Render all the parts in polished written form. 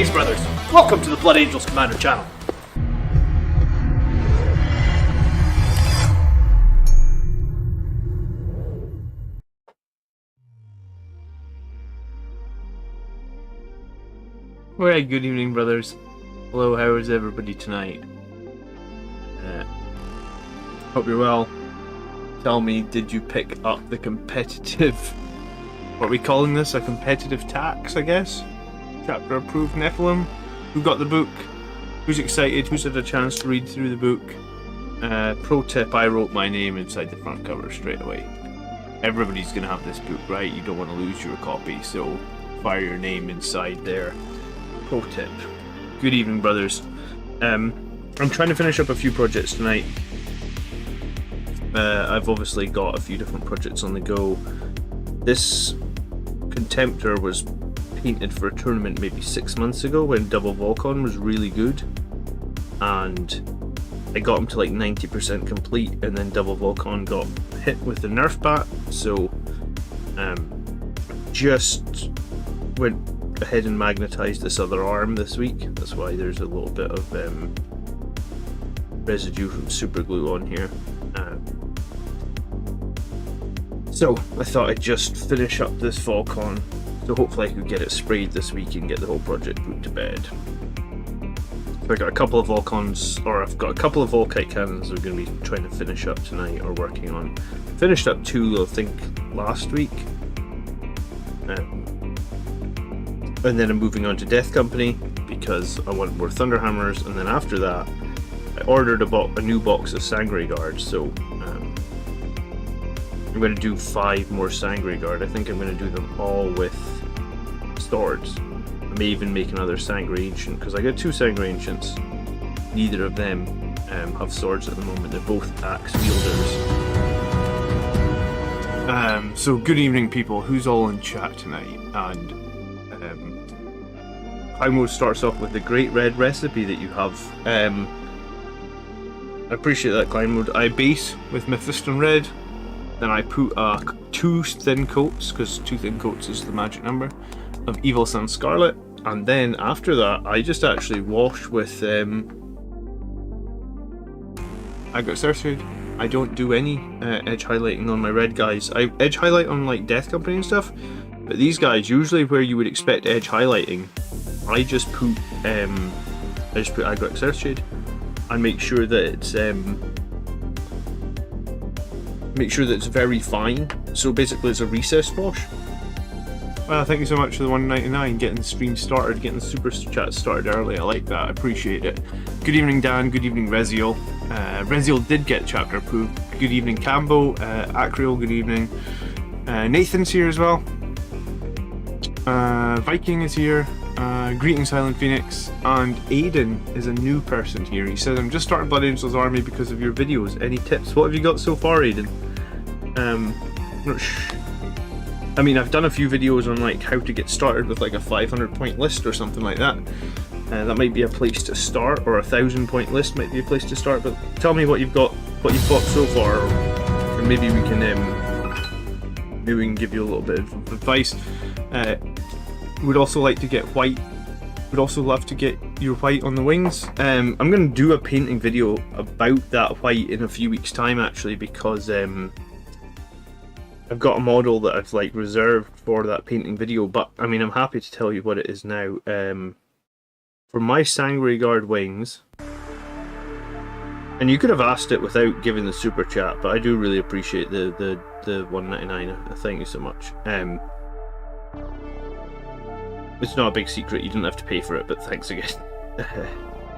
Greetings, brothers! Welcome to the Blood Angels Commander channel. Alright, good evening, brothers. Hello, how is everybody tonight? Hope you're well. Tell me, did you pick up the competitive... What are we calling this? A competitive tax, I guess? Chapter approved Nephilim? Who got the book? Who's excited? Who's had a chance to read through the book? Pro tip, I wrote my name inside the front cover straight away. Everybody's going to have this book, right? You don't want to lose your copy, so fire your name inside there. Pro tip. Good evening, brothers. I'm trying to finish up a few projects tonight. I've obviously got a few different projects on the go. This Contemptor was painted for a tournament maybe 6 months ago when Double Volcon was really good, and I got him to like 90% complete, and then Double Volcon got hit with the nerf bat, so just went ahead and magnetized this other arm this week. That's why there's a little bit of residue from super glue on here. So I thought I'd just finish up this Volcon, so hopefully I could get it sprayed this week and get the whole project put to bed. So I got a couple of Volcons, or I've got a couple of Volkite cannons I'm going to be trying to finish up tonight, or working on. Finished up two, I think, last week. And then I'm moving on to Death Company, because I want more Thunderhammers, and then after that, I ordered a new box of Sangre Guards, so I'm going to do 5 more Sangre Guard. I think I'm going to do them all with swords. I may even make another Sangre Ancient, because I got 2 Sangre Ancients. Neither of them have swords at the moment. They're both axe wielders. So good evening, people. Who's all in chat tonight? And Climo starts off with the Great Red recipe that you have. I appreciate that, Climo. I base with Mephiston Red. Then I put 2 thin coats, because 2 thin coats is the magic number, of Evil Sun Scarlet. And then after that, I just actually wash with Hangout Certified. I don't do any edge highlighting on my red guys. I edge highlight on like Death Company and stuff, but these guys, usually where you would expect edge highlighting, I just put Hangout Certified and make sure that it's very fine. So basically it's a recessed wash. Well, thank you so much for the $1.99, getting the stream started, getting the super chat started early. I like that, I appreciate it. Good evening, Dan. Good evening, Reziel. Reziel did get chapter approved. Good evening, Cambo. Acriel, good evening. Nathan's here as well. Viking is here. Greetings, Silent Phoenix. And Aiden is a new person here. He says, I'm just starting Blood Angels Army because of your videos. Any tips? What have you got so far, Aiden? I mean, I've done a few videos on like how to get started with like a 500 point list or something like that. That might be a place to start, or a 1,000 point list might be a place to start. But tell me what you've got so far, and maybe we can give you a little bit of advice. Would also like to get white. Would also love to get your white on the wings. I'm going to do a painting video about that white in a few weeks' time, actually, because I've got a model that I've like reserved for that painting video. But I mean, I'm happy to tell you what it is now. For my Sangre Guard wings, and you could have asked it without giving the super chat, but I do really appreciate the $1.99. Thank you so much. It's not a big secret, you didn't have to pay for it, but thanks again.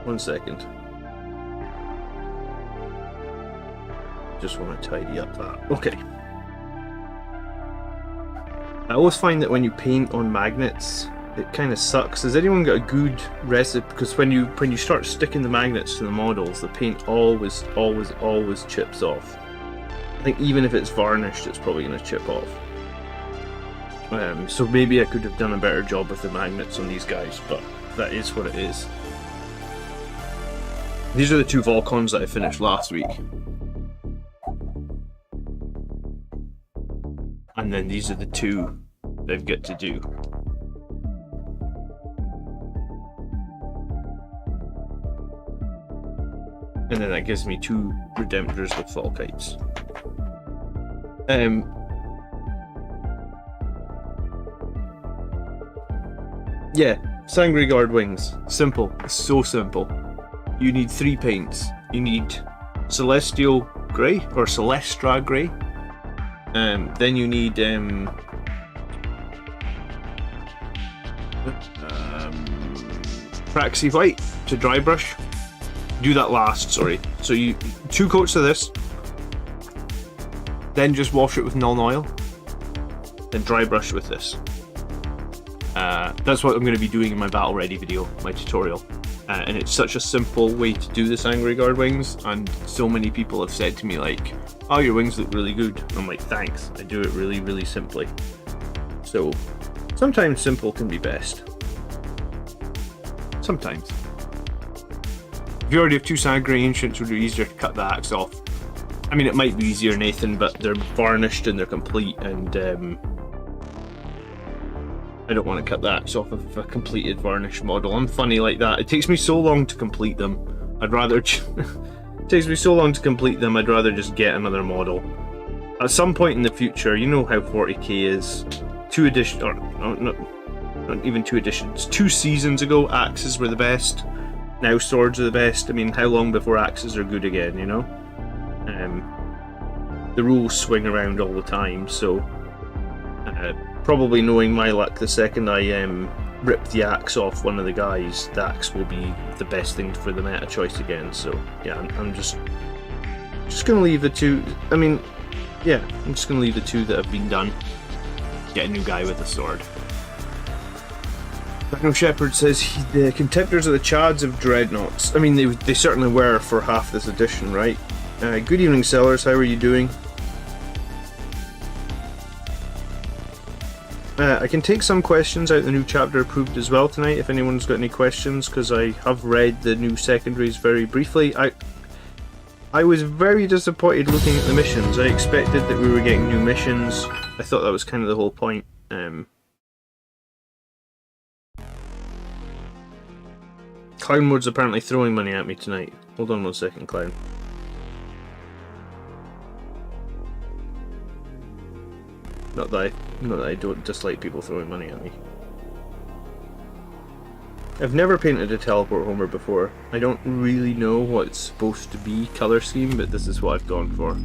1 second. Just want to tidy up that. Okay. I always find that when you paint on magnets, it kind of sucks. Has anyone got a good recipe? Because when you start sticking the magnets to the models, the paint always chips off. I think even if it's varnished, it's probably going to chip off. So maybe I could have done a better job with the magnets on these guys, but that is what it is. These are the 2 Volcons that I finished last week. And then these are the 2 I've got to do. And then that gives me 2 Redemptors with fall kites. Yeah, Sangre Guard wings. Simple. It's so simple. You need 3 paints. You need Celestial Grey or Celestra Grey. Then you need Praxi White to dry brush. Do that last, sorry. So you 2 coats of this, then just wash it with Nuln Oil, then dry brush with this. That's what I'm going to be doing in my battle ready video, my tutorial. And it's such a simple way to do the Sangre Guard wings, and so many people have said to me like, oh, your wings look really good. And I'm like, thanks, I do it really, really simply. So, sometimes simple can be best. Sometimes. If you already have 2 Sangre Ancients, it would be easier to cut the axe off. I mean, it might be easier, Nathan, but they're varnished and they're complete, and I don't want to cut the axe off of a completed varnished model. I'm funny like that. It takes me so long to complete them. I'd rather it takes me so long to complete them, I'd rather just get another model. At some point in the future, you know how 40k is. 2 editions, or not even 2 editions. 2 seasons ago, axes were the best. Now swords are the best. I mean, how long before axes are good again, you know? The rules swing around all the time, so probably knowing my luck, the second I rip the axe off one of the guys, the axe will be the best thing for the meta choice again. So yeah, I'm just gonna leave the 2. I mean, yeah, I'm just gonna leave the 2 that have been done. Get a new guy with a sword. Dino Shepherd says the Contemptors are the Chads of Dreadnoughts. I mean, they certainly were for half this edition, right? Good evening, sellers. How are you doing? I can take some questions out the new chapter approved as well tonight, if anyone's got any questions, because I have read the new secondaries very briefly. I was very disappointed looking at the missions. I expected that we were getting new missions. I thought that was kind of the whole point. Clown Mode's apparently throwing money at me tonight. Hold on 1 second, Clown. Not that I don't dislike people throwing money at me. I've never painted a teleport Homer before. I don't really know what it's supposed to be colour scheme, but this is what I've gone for.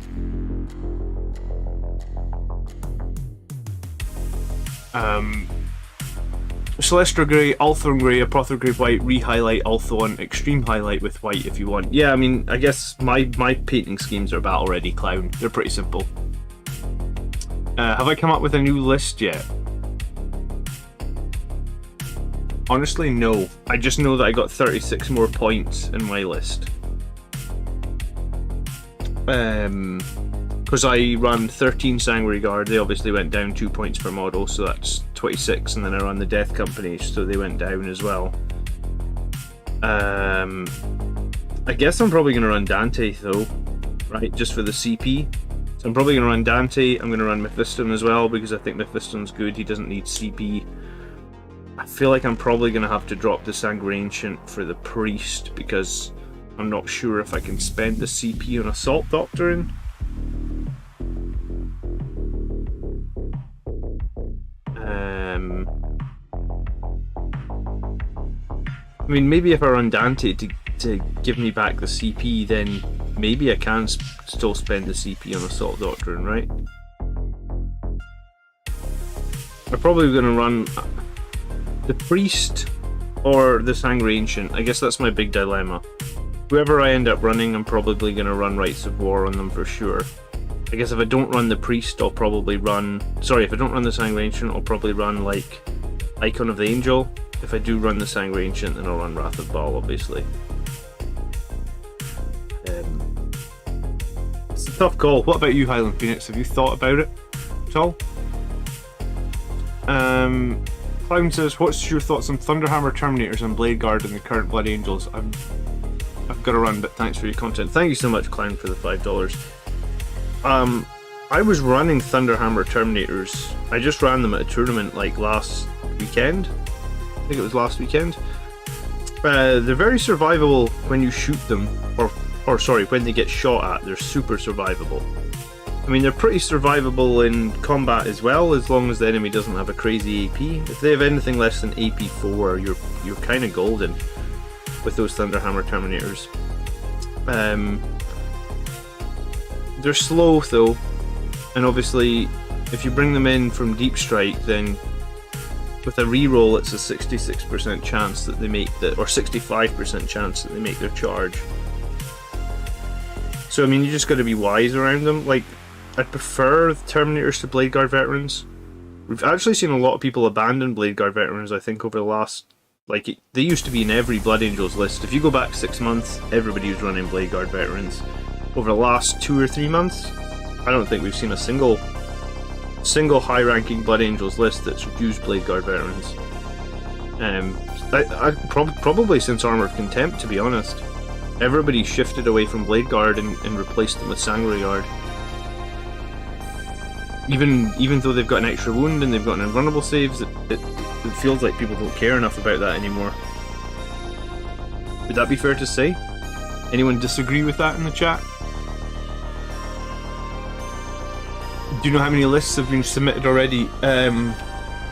Celestra Grey, Althorn Grey, Apothecary White, re-highlight, Althorn, Extreme Highlight with white if you want. Yeah, I mean, I guess my painting schemes are battle ready, Clown. They're pretty simple. Have I come up with a new list yet? Honestly, no. I just know that I got 36 more points in my list. Because I run 13 Sangre Guard, they obviously went down 2 points per model, so that's 26, and then I run the Death Company, so they went down as well. I guess I'm probably going to run Dante though, right, just for the CP. So I'm probably going to run Dante, I'm going to run Mephiston as well, because I think Mephiston's good, he doesn't need CP. I feel like I'm probably going to have to drop the Sangre Ancient for the Priest, because I'm not sure if I can spend the CP on Assault Doctrine. I mean, maybe if I run Dante to give me back the CP, then maybe I can still spend the CP on Assault Doctrine, right? I'm probably going to run the Priest or the Sangre Ancient. I guess that's my big dilemma. Whoever I end up running, I'm probably going to run Rites of War on them for sure. I guess if I don't run the Priest, I'll probably run... Sorry, if I don't run the Sangre Ancient, I'll probably run, like, Icon of the Angel. If I do run the Sangre Ancient, then I'll run Wrath of Baal, obviously. It's a tough call. What about you, Highland Phoenix? Have you thought about it at all? Clown says, what's your thoughts on Thunderhammer Terminators and Blade Guard and the current Blood Angels? I've got to run, but thanks for your content. Thank you so much, Clown, for the $5. I was running Thunderhammer Terminators. I just ran them at a tournament like last weekend. I think it was last weekend. They're very survivable when you shoot them, or or sorry, when they get shot at, they're super survivable. I mean, they're pretty survivable in combat as well, as long as the enemy doesn't have a crazy AP. If they have anything less than AP 4, you're kind of golden with those Thunderhammer Terminators. They're slow though, and obviously if you bring them in from Deep Strike, then with a reroll it's a 66% chance that they make that, or 65% chance that they make their charge. So I mean, you just got to be wise around them. Like, I'd prefer Terminators to Blade Guard Veterans. We've actually seen a lot of people abandon Blade Guard Veterans, I think, over the last... Like, they used to be in every Blood Angels list. If you go back 6 months, everybody was running Blade Guard Veterans. Over the last 2 or 3 months, I don't think we've seen a single high-ranking Blood Angels list that's used Blade Guard Veterans. Probably since Armor of Contempt, to be honest. Everybody shifted away from Blade Guard and replaced them with Sanguinary Guard. Even though they've got an extra wound and they've got an invulnerable saves, it feels like people don't care enough about that anymore. Would that be fair to say? Anyone disagree with that in the chat? Do you know how many lists have been submitted already? I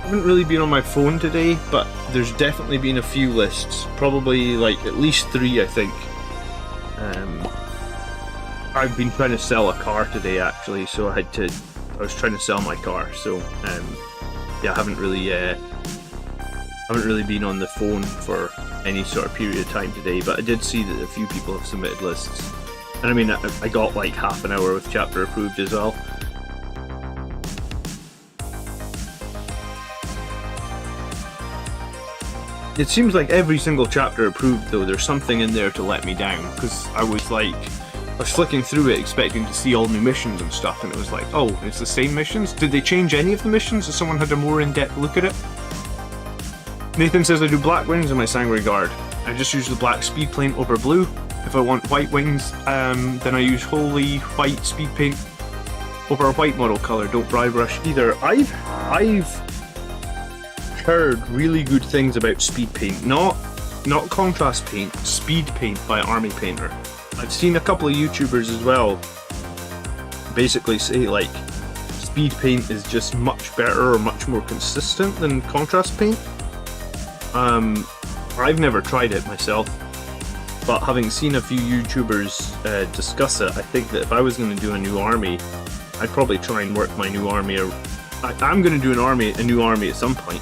haven't really been on my phone today, but there's definitely been a few lists. Probably like at least 3, I think. I've been trying to sell a car today actually, so I was trying to sell my car, so yeah, I haven't really been on the phone for any sort of period of time today, but I did see that a few people have submitted lists. And I mean, I got like half an hour with chapter approved as well. It seems like every single chapter approved though, there's something in there to let me down, because I was flicking through it expecting to see all new missions and stuff, and it was like, oh, it's the same missions? Did they change any of the missions? Has someone had a more in-depth look at it? Nathan says I do black wings in my Sanguinary Guard. I just use the black speed paint over blue. If I want white wings, then I use wholly white speed paint over a white model colour. Don't dry brush either. I've heard really good things about speed paint. Not contrast paint, speed paint by Army Painter. I've seen a couple of YouTubers as well basically say like speed paint is just much better or much more consistent than contrast paint. I've never tried it myself, but having seen a few YouTubers discuss it, I think that if I was going to do a new army, I'd probably try and work my new army. I'm going to do a new army at some point.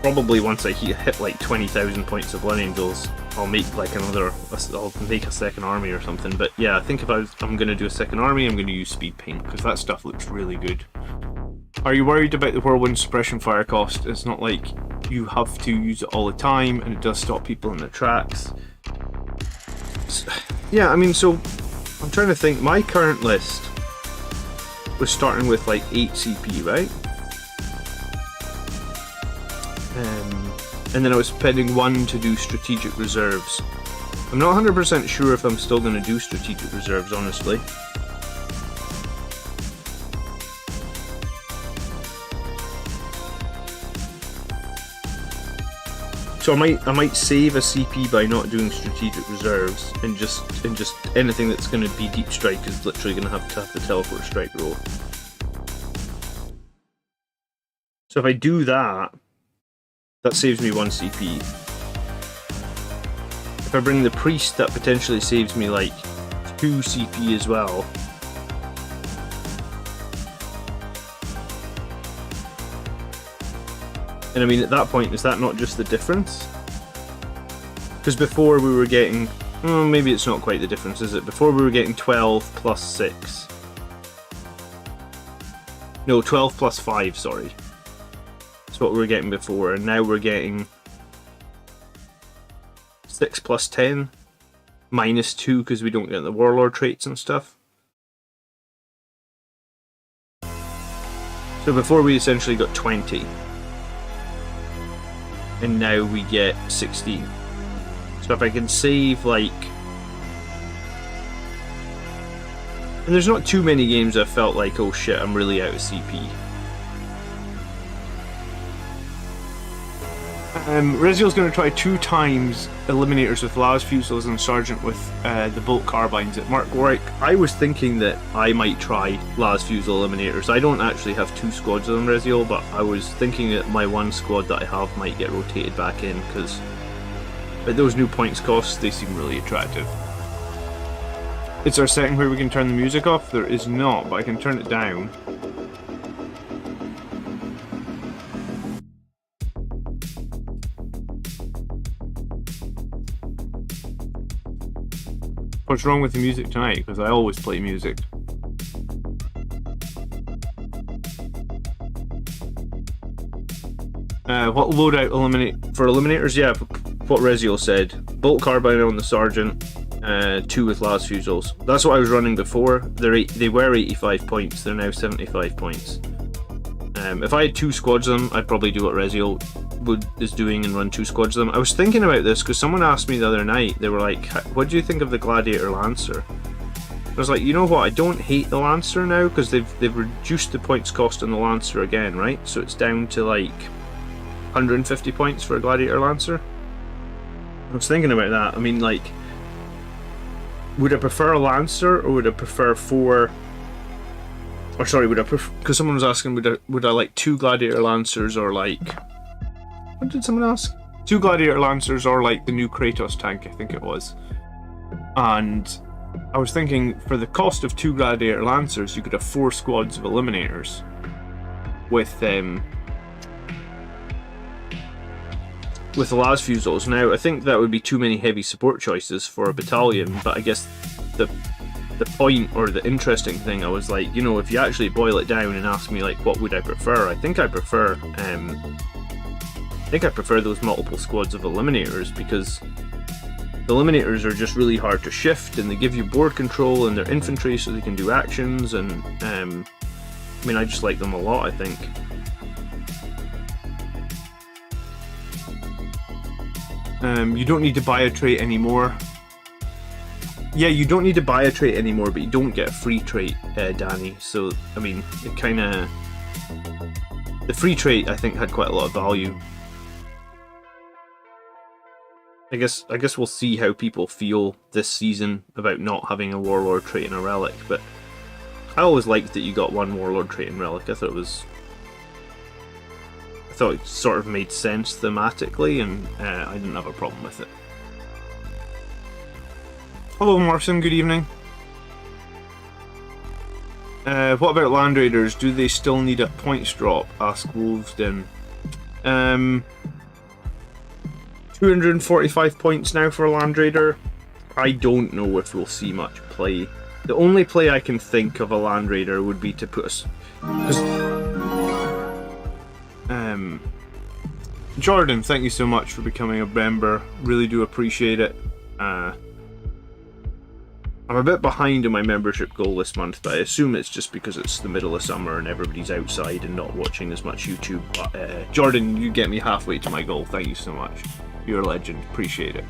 Probably once I hit like 20,000 points of Blood Angels, I'll make like I'll make a second army or something. But yeah, I think if I'm going to do a second army, I'm going to use speed paint, because that stuff looks really good. Are you worried about the Whirlwind suppression fire cost? It's not like you have to use it all the time, and it does stop people in their tracks. Yeah, I mean, so I'm trying to think. My current list was starting with like 8 CP, right? And then I was spending 1 to do strategic reserves. I'm not 100% sure if I'm still going to do strategic reserves, honestly. So I might save a CP by not doing strategic reserves, and just anything that's going to be deep strike is literally going to have the teleport strike roll. So if I do that, that saves me 1 CP. If I bring the priest, that potentially saves me like 2 CP as well. And I mean, at that point, is that not just the difference? Because before we were getting... maybe it's not quite the difference, is it? Before we were getting 12 plus 6. No, 12 plus 5, sorry. That's what we were getting before, and now we're getting 6 plus 10 minus 2 because we don't get the warlord traits and stuff. So before we essentially got 20, and now we get 16. So if I can save like... And there's not too many games I felt like, oh shit, I'm really out of CP. Reziel's going to try 2 times Eliminators with Las Fusils and Sergeant with the Bolt Carbines at Mark Warwick. I was thinking that I might try Las Fusil Eliminators. I don't actually have 2 squads of them, Reziel, but I was thinking that my 1 squad that I have might get rotated back in, because at those new points costs, they seem really attractive. Is there a setting where we can turn the music off? There is not, but I can turn it down. What's wrong with the music tonight? Because I always play music. What loadout for Eliminators? Yeah, what Reziel said. Bolt Carbine on the Sergeant, 2 with Las Fusils. That's what I was running before. They were 85 points, they're now 75 points. If I had 2 squads of them, I'd probably do what Reziel is doing and run 2 squads of them. I was thinking about this because someone asked me the other night, they were like, what do you think of the Gladiator Lancer? I was like, you know what, I don't hate the Lancer now, because they've reduced the points cost on the Lancer again, right? So it's down to like 150 points for a Gladiator Lancer. I was thinking about that. I mean, like, would I prefer a Lancer, or would I prefer 4... Or sorry, would I prefer... Because someone was asking, would I like 2 Gladiator Lancers, or like... What did someone ask? 2 Gladiator Lancers, or like the new Kratos tank, I think it was. And I was thinking, for the cost of 2 Gladiator Lancers, you could have 4 squads of Eliminators with the Las Fusils. Now, I think that would be too many heavy support choices for a battalion, but I guess the point, or the interesting thing, I was like, you know, if you actually boil it down and ask me like, what would I prefer? I think I prefer those multiple squads of Eliminators, because the Eliminators are just really hard to shift, and they give you board control, and they're infantry, so they can do actions, and I mean, I just like them a lot, I think. You don't need to buy a trait anymore. Yeah, you don't need to buy a trait anymore, but you don't get a free trait, Danny. So, I mean, it kind of... The free trait, I think, had quite a lot of value. I guess we'll see how people feel this season about not having a Warlord trait and a Relic, but I always liked that you got 1 Warlord trait and Relic. I thought it sort of made sense thematically, and I didn't have a problem with it. Hello Morrison, good evening. What about Land Raiders? Do they still need a points drop? Asked Wolvesden. 245 points now for a Land Raider. I don't know if we'll see much play. The only play I can think of a Land Raider would be to put us... Jordan, thank you so much for becoming a member. Really do appreciate it. I'm a bit behind on my membership goal this month, but I assume it's just because it's the middle of summer and everybody's outside and not watching as much YouTube. But Jordan, you get me halfway to my goal. Thank you so much. You're a legend. Appreciate it.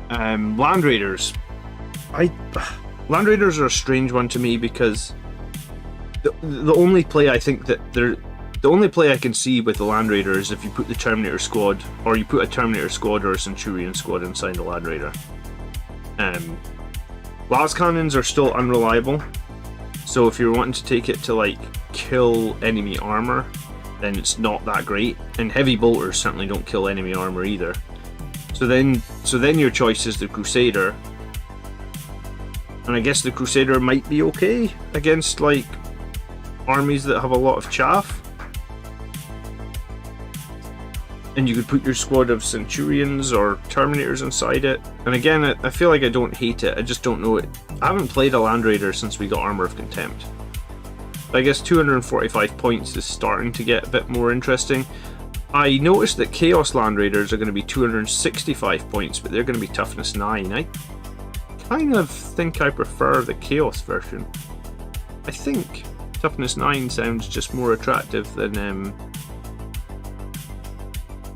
Land Raiders. Land Raiders are a strange one to me, because the only play I think that the only play I can see with the Land Raider is if you put the Terminator squad, or you put a Terminator squad or a Centurion squad inside the Land Raider. Las cannons are still unreliable, so if you're wanting to take it to like kill enemy armor, then it's not that great. And heavy bolters certainly don't kill enemy armor either. So then your choice is the Crusader, and I guess the Crusader might be okay against like armies that have a lot of chaff. And you could put your squad of Centurions or Terminators inside it. And again, I feel like I don't hate it, I just don't know it. I haven't played a Land Raider since we got Armor of Contempt. But I guess 245 points is starting to get a bit more interesting. I noticed that Chaos Land Raiders are going to be 265 points, but they're going to be Toughness 9. I kind of think I prefer the Chaos version. I think Toughness 9 sounds just more attractive than...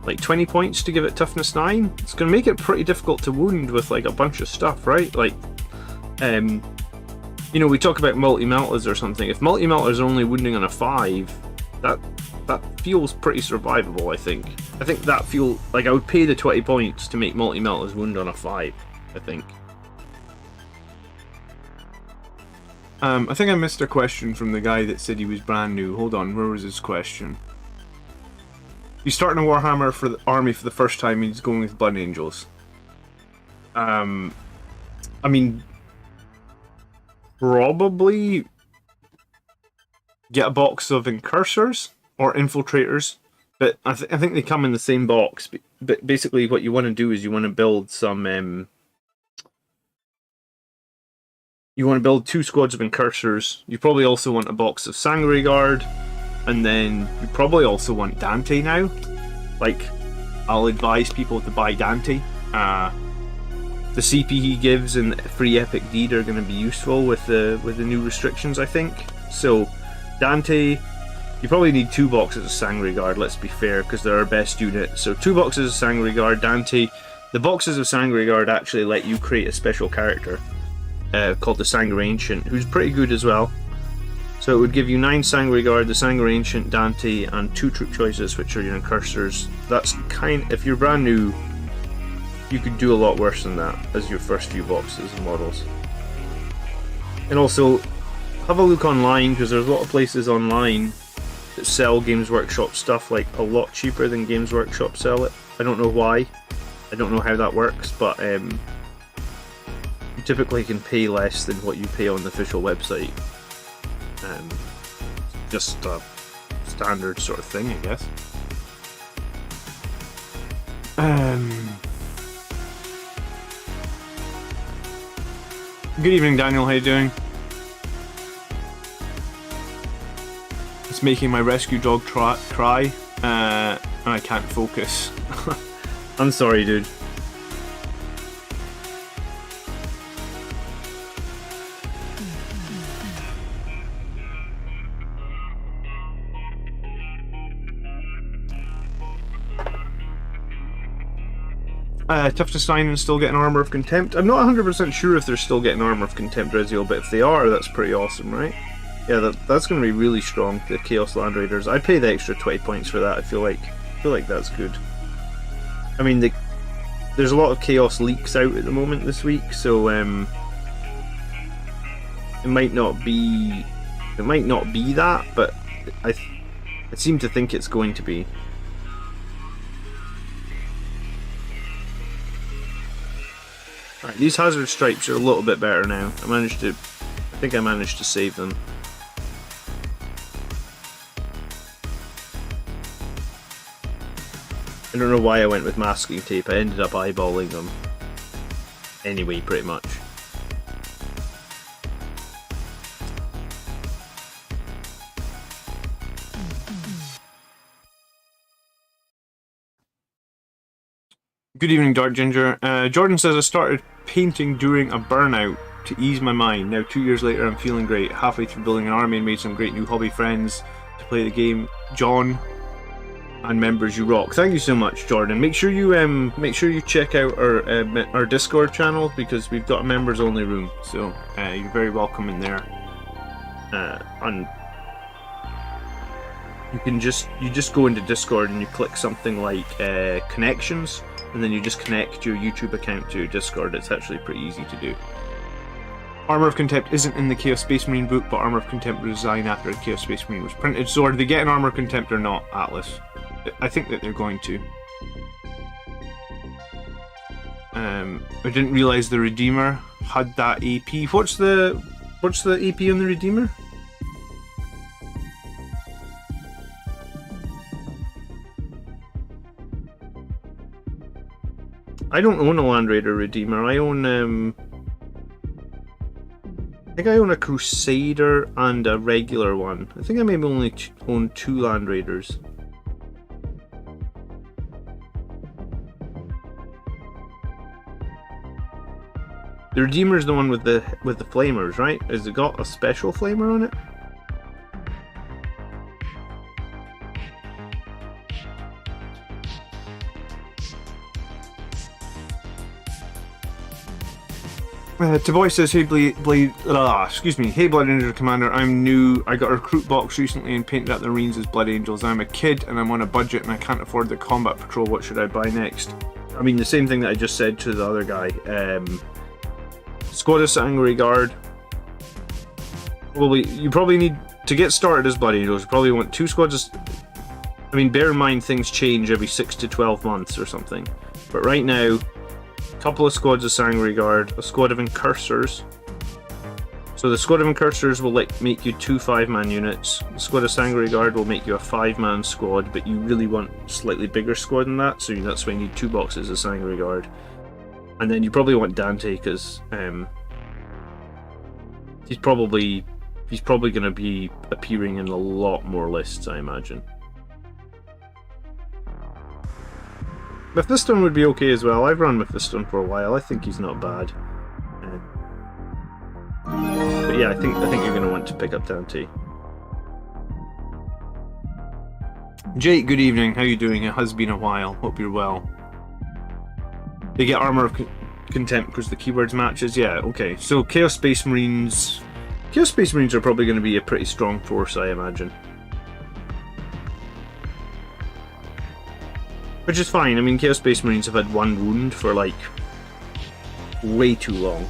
like 20 points to give it Toughness 9? It's going to make it pretty difficult to wound with like a bunch of stuff, right? Like, you know, we talk about multi-meltas or something. If multi-meltas are only wounding on a 5, that feels pretty survivable, I think. I think that feel like I would pay the 20 points to make Multi-Melta's Wound on a 5, I think. I think I missed a question from the guy that said he was brand new. Hold on, where was his question? He's starting a Warhammer for the army for the first time, he's going with Blood Angels. I mean, probably get a box of Incursors or Infiltrators, but I think they come in the same box. But basically what you want to do is you want to build some... you want to build 2 squads of Incursors. You probably also want a box of Sanguinary Guard, and then you probably also want Dante now. Like, I'll advise people to buy Dante. The CP he gives and free Epic Deed are going to be useful with the new restrictions, I think. So, Dante, you probably need 2 boxes of Sanguinary Guard, let's be fair, because they're our best unit. So 2 boxes of Sanguinary Guard, Dante. The boxes of Sanguinary Guard actually let you create a special character called the Sanguinary Ancient, who's pretty good as well. So it would give you 9 Sanguinary Guard, the Sanguinary Ancient, Dante, and 2 troop choices, which are your Incursors. That's if you're brand new, you could do a lot worse than that as your first few boxes and models. And also, have a look online, because there's a lot of places online that sell Games Workshop stuff like a lot cheaper than Games Workshop sell it. I don't know why. I don't know how that works, but you typically can pay less than what you pay on the official website. Just a standard sort of thing, I guess. Good evening, Daniel. How you doing? It's making my rescue dog cry, and I can't focus. I'm sorry, dude. Tough to sign and still getting Armor of Contempt. I'm not 100% sure if they're still getting Armor of Contempt, Reziel, but if they are, that's pretty awesome, right? Yeah, that's going to be really strong, the Chaos Land Raiders. I'd pay the extra 20 points for that, I feel like that's good. I mean, there's a lot of Chaos leaks out at the moment this week, so it might not be that, but I seem to think it's going to be. Alright, these hazard stripes are a little bit better now. I think I managed to save them. I don't know why I went with masking tape. I ended up eyeballing them. Anyway, pretty much. Good evening, Dark Ginger. Jordan says, I started painting during a burnout to ease my mind. Now 2 years later I'm feeling great. Halfway through building an army and made some great new hobby friends to play the game. John and members, you rock. Thank you so much, Jordan. Make sure you check out our Discord channel, because we've got a members only room. So you're very welcome in there. And you just go into Discord and you click something like connections, and then you just connect your YouTube account to your Discord. It's actually pretty easy to do. Armor of Contempt isn't in the Chaos Space Marine book, but Armor of Contempt was designed after the Chaos Space Marine was printed. So are they getting Armor of Contempt or not, Atlas? I think that they're going to. I didn't realise the Redeemer had that AP. What's the AP on the Redeemer? I don't own a Land Raider Redeemer. I own I think I own a Crusader and a regular one. I think I maybe only own 2 Land Raiders. The Redeemer is the one with the flamers, right? Has it got a special flamer on it? Taboy says, hey hey Blood Angel Commander, I'm new. I got a recruit box recently and painted out the Marines as Blood Angels. I'm a kid and I'm on a budget and I can't afford the combat patrol. What should I buy next? I mean, the same thing that I just said to the other guy. Squad of Sanguinary Guard. Well, you probably need, to get started as Blood Angels, you probably want 2 squads of, I mean, bear in mind things change every 6 to 12 months or something. But right now, couple of squads of Sanguinary Guard, a squad of Incursors. So the squad of Incursors will make you 2 5-man units. The squad of Sanguinary Guard will make you a 5-man squad, but you really want a slightly bigger squad than that, so that's why you need 2 boxes of Sanguinary Guard. And then you probably want Dante, because he's probably going to be appearing in a lot more lists, I imagine. Mephiston would be okay as well. I've run Mephiston for a while. I think he's not bad. But yeah, I think you're going to want to pick up Dante. Jake, good evening. How you doing? It has been a while. Hope you're well. They get Armor of Contempt because the keywords matches. Yeah, okay. So Chaos Space Marines. Chaos Space Marines are probably going to be a pretty strong force, I imagine. Which is fine. I mean, Chaos Space Marines have had 1 wound for, like, way too long.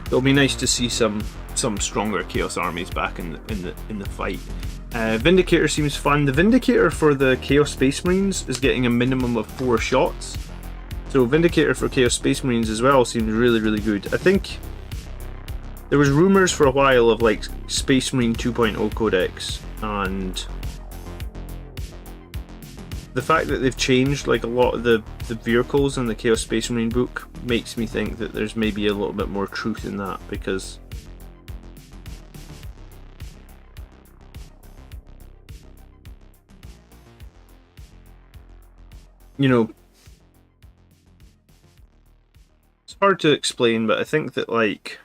It'll be nice to see some stronger Chaos armies back in the fight. Vindicator seems fun. The Vindicator for the Chaos Space Marines is getting a minimum of 4 shots. So Vindicator for Chaos Space Marines as well seems really, really good. I think there was rumours for a while of like Space Marine 2.0 Codex, and the fact that they've changed like a lot of the vehicles in the Chaos Space Marine book makes me think that there's maybe a little bit more truth in that, because you know, it's hard to explain, but I think that like,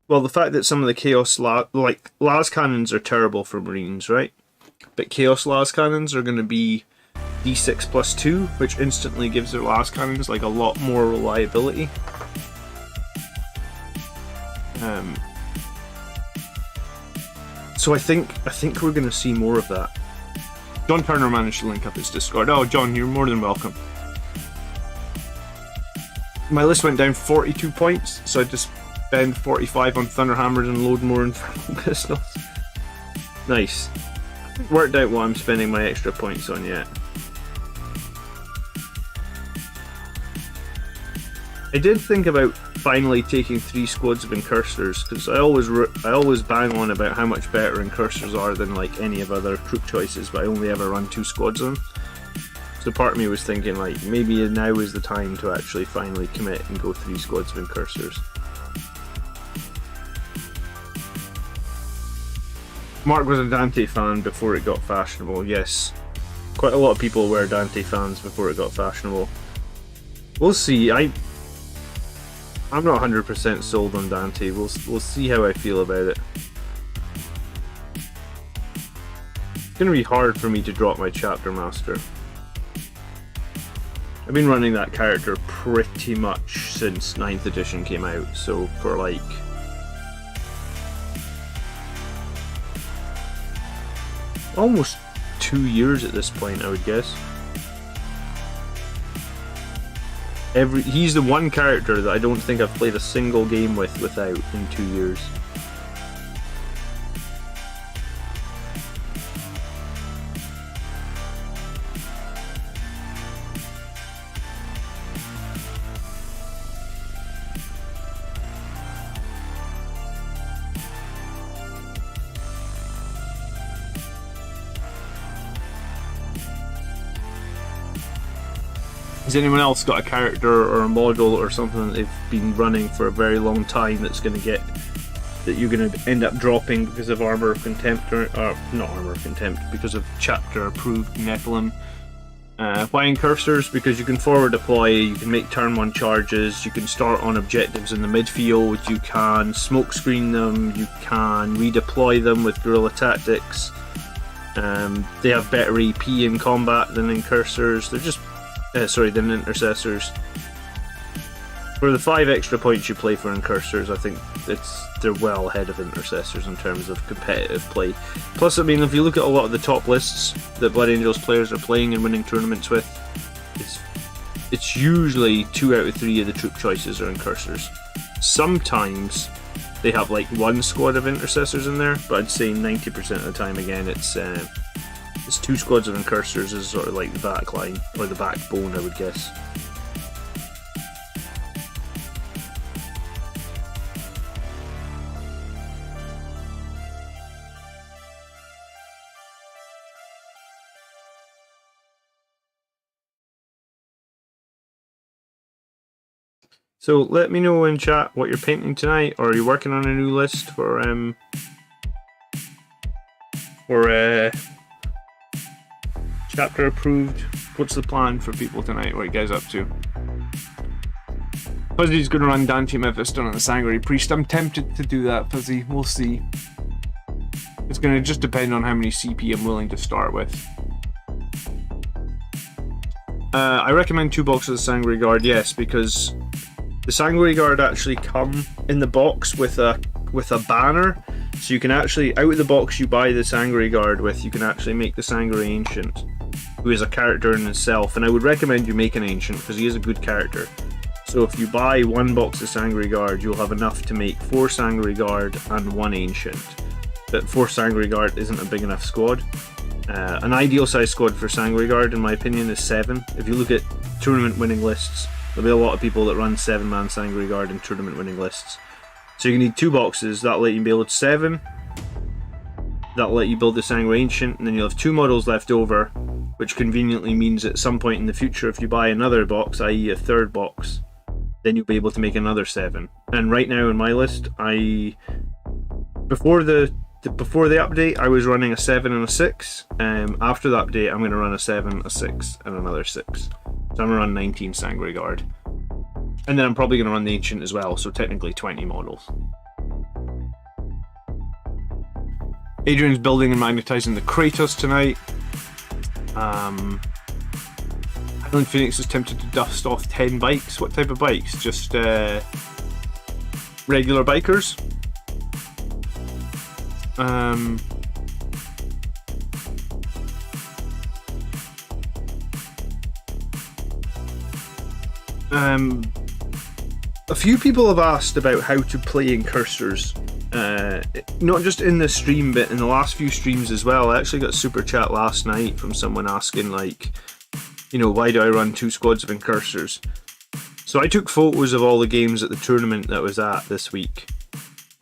well, the fact that some of the Chaos las cannons are terrible for Marines, right? But Chaos las cannons are going to be D6 plus 2, which instantly gives their las cannons like a lot more reliability. So I think we're going to see more of that. John Turner managed to link up his Discord. Oh, John, you're more than welcome. My list went down 42 points, so I just spend 45 on Thunderhammers and load more Infernal Pistols. Nice. I haven't worked out what I'm spending my extra points on yet. I did think about finally taking 3 squads of Incursors, because I always bang on about how much better Incursors are than like any of other troop choices, but I only ever run 2 squads of them. So part of me was thinking like maybe now is the time to actually finally commit and go 3 squads of Incursors. Mark was a Dante fan before it got fashionable. Yes, quite a lot of people were Dante fans before it got fashionable. We'll see. I'm not 100% sold on Dante. We'll see how I feel about it. It's going to be hard for me to drop my Chapter Master. I've been running that character pretty much since 9th edition came out, so for like almost 2 years at this point, I would guess. He's the one character that I don't think I've played a single game without in 2 years. Has anyone else got a character or a model or something that they've been running for a very long time that's going to get, that you're going to end up dropping because of Armor of Contempt, or not Armor of Contempt, because of Chapter Approved Nephilim? Why Incursors? Because you can forward deploy, you can make turn 1 charges, you can start on objectives in the midfield, you can smoke screen them, you can redeploy them with guerrilla tactics. They have better AP in combat than Incursors. They're just than intercessors. For the 5 extra points you play for incursors, I think they're well ahead of intercessors in terms of competitive play. Plus, I mean, if you look at a lot of the top lists that Blood Angels players are playing and winning tournaments with, it's usually 2 out of 3 of the troop choices are incursors. Sometimes they have like 1 squad of intercessors in there, but I'd say 90% of the time, again, it's 2 squads of incursors is sort of like the back line, or the backbone, I would guess. So let me know in chat what you're painting tonight, or are you working on a new list for chapter approved? What's the plan for people tonight? What are you guys up to? Fuzzy's gonna run Dante Mephiston on the Sanguinary Priest. I'm tempted to do that, Fuzzy. We'll see. It's gonna just depend on how many CP I'm willing to start with. I recommend 2 boxes of Sanguinary Guard, yes, because the Sanguinary Guard actually come in the box with a banner, so you can actually, out of the box you buy the Sanguinary Guard with, you can actually make the Sanguinary Ancient, who is a character in itself, and I would recommend you make an Ancient, because he is a good character. So if you buy 1 box of Sanguinary Guard, you'll have enough to make 4 Sanguinary Guard and 1 Ancient. But 4 Sanguinary Guard isn't a big enough squad. An ideal size squad for Sanguinary Guard, in my opinion, is 7. If you look at tournament winning lists, there'll be a lot of people that run 7-man Sanguinary Guard in tournament winning lists. So you need 2 boxes, that'll let you build 7, that'll let you build the Sanguinary Ancient, and then you'll have 2 models left over, which conveniently means at some point in the future, if you buy another box, i.e. a 3rd box, then you'll be able to make another 7. And right now in my list, before the update, I was running a 7 and a 6. After the update, I'm going to run a 7, a 6, and another 6. So I'm going to run 19 Sanguinary Guard. And then I'm probably going to run the Ancient as well, so technically 20 models. Adrian's building and magnetising the Kratos tonight. Island Phoenix is tempted to dust off 10 bikes. What type of bikes? Just regular bikers? A few people have asked about how to play incursors, not just in this stream, but in the last few streams as well. I actually got a super chat last night from someone asking, like, you know, why do I run 2 squads of incursors? So I took photos of all the games at the tournament that I was at this week,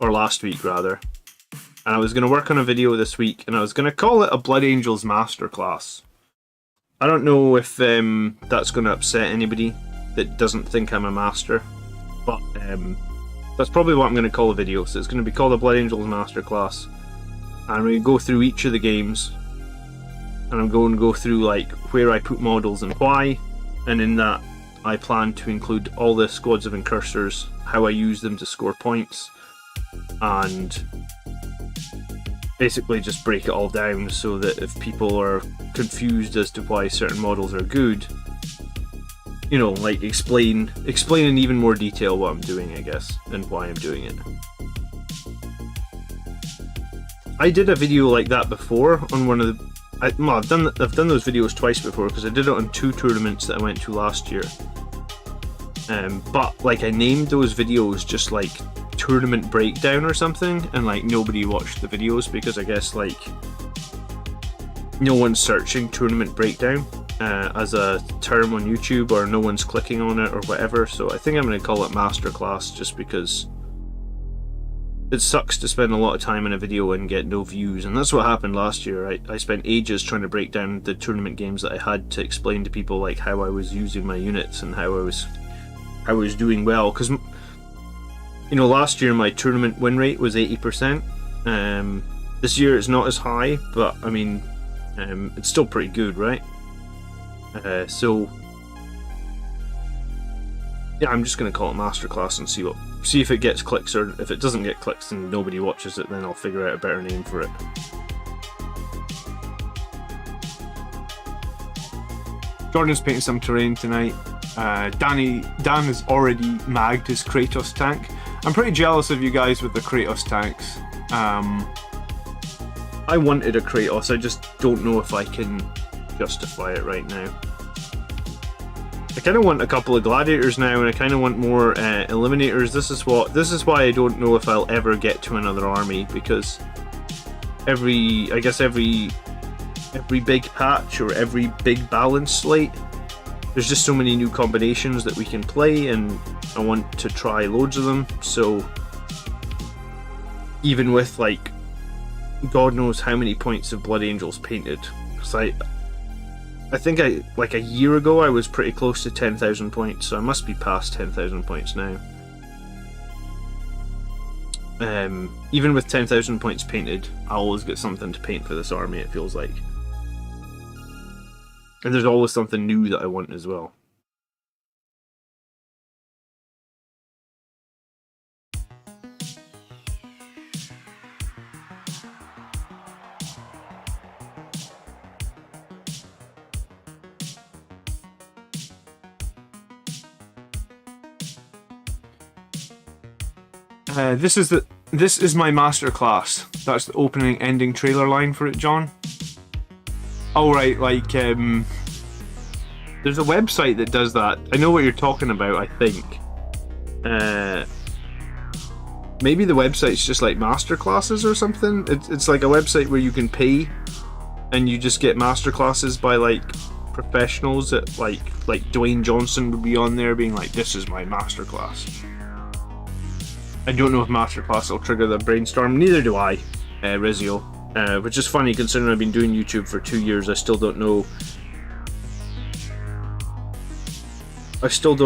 or last week rather, and I was going to work on a video this week, and I was going to call it a Blood Angels Masterclass. I don't know if that's going to upset anybody that doesn't think I'm a master, but that's probably what I'm going to call the video. So it's going to be called a Blood Angels Masterclass, and we go through each of the games, and I'm going to go through like where I put models and why, and in that I plan to include all the squads of incursors, how I use them to score points, and basically just break it all down so that if people are confused as to why certain models are good, you know, like explain in even more detail what I'm doing, I guess, and why I'm doing it. I did a video like that before on one of the. I've done those videos twice before because I did it on 2 tournaments that I went to last year. But like I named those videos just like tournament breakdown or something, and like nobody watched the videos because I guess like no one's searching tournament breakdown as a term on YouTube, or no one's clicking on it or whatever. So I think I'm going to call it Masterclass, just because it sucks to spend a lot of time in a video and get no views, and that's what happened last year. I spent ages trying to break down the tournament games that I had to explain to people like how I was using my units and how I was doing well, because you know, last year my tournament win rate was 80%. This year it's not as high, but I mean it's still pretty good, right? So yeah, I'm just going to call it Masterclass and see if it gets clicks, or if it doesn't get clicks and nobody watches it, then I'll figure out a better name for it. Jordan's painting some terrain tonight. Dan has already magged his Kratos tank. I'm pretty jealous of you guys with the Kratos tanks. I wanted a Kratos, I just don't know if I can justify it right now. I kind of want a couple of gladiators now, and I kind of want more eliminators. This is why I don't know if I'll ever get to another army, because every big patch or every big balance slate, there's just so many new combinations that we can play, and I want to try loads of them. So even with like God knows how many points of Blood Angels painted, because I think like a year ago I was pretty close to 10,000 points, so I must be past 10,000 points now. Even with 10,000 points painted, I always get something to paint for this army, it feels like. And there's always something new that I want as well. This is my masterclass. That's the opening ending trailer line for it, John. Oh right, like there's a website that does that. I know what you're talking about, I think. Maybe the website's just like masterclasses or something. It's like a website where you can pay and you just get masterclasses by like professionals that like Dwayne Johnson would be on there being like, this is my masterclass. I don't know if masterclass will trigger the brainstorm. Neither do I, Rizio. Which is funny considering I've been doing YouTube for 2 years. I still don't know what I still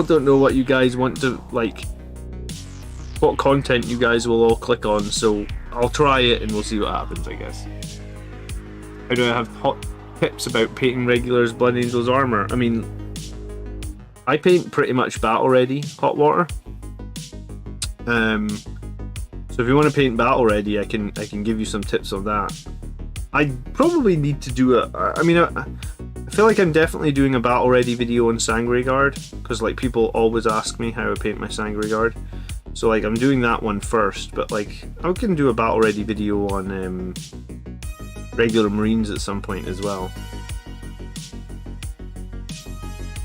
don't know what you guys want to like, what content you guys will all click on. So I'll try it and we'll see what happens, I guess. I don't have hot tips about painting regulars Blood Angels armor. I mean, I paint pretty much battle ready hot water. So if you want to paint battle ready, I can give you some tips on that. I probably need to do I feel like I'm definitely doing a battle ready video on Sangre Guard, because like people always ask me how I paint my Sangre Guard. So like I'm doing that one first, but like I can do a battle ready video on regular Marines at some point as well.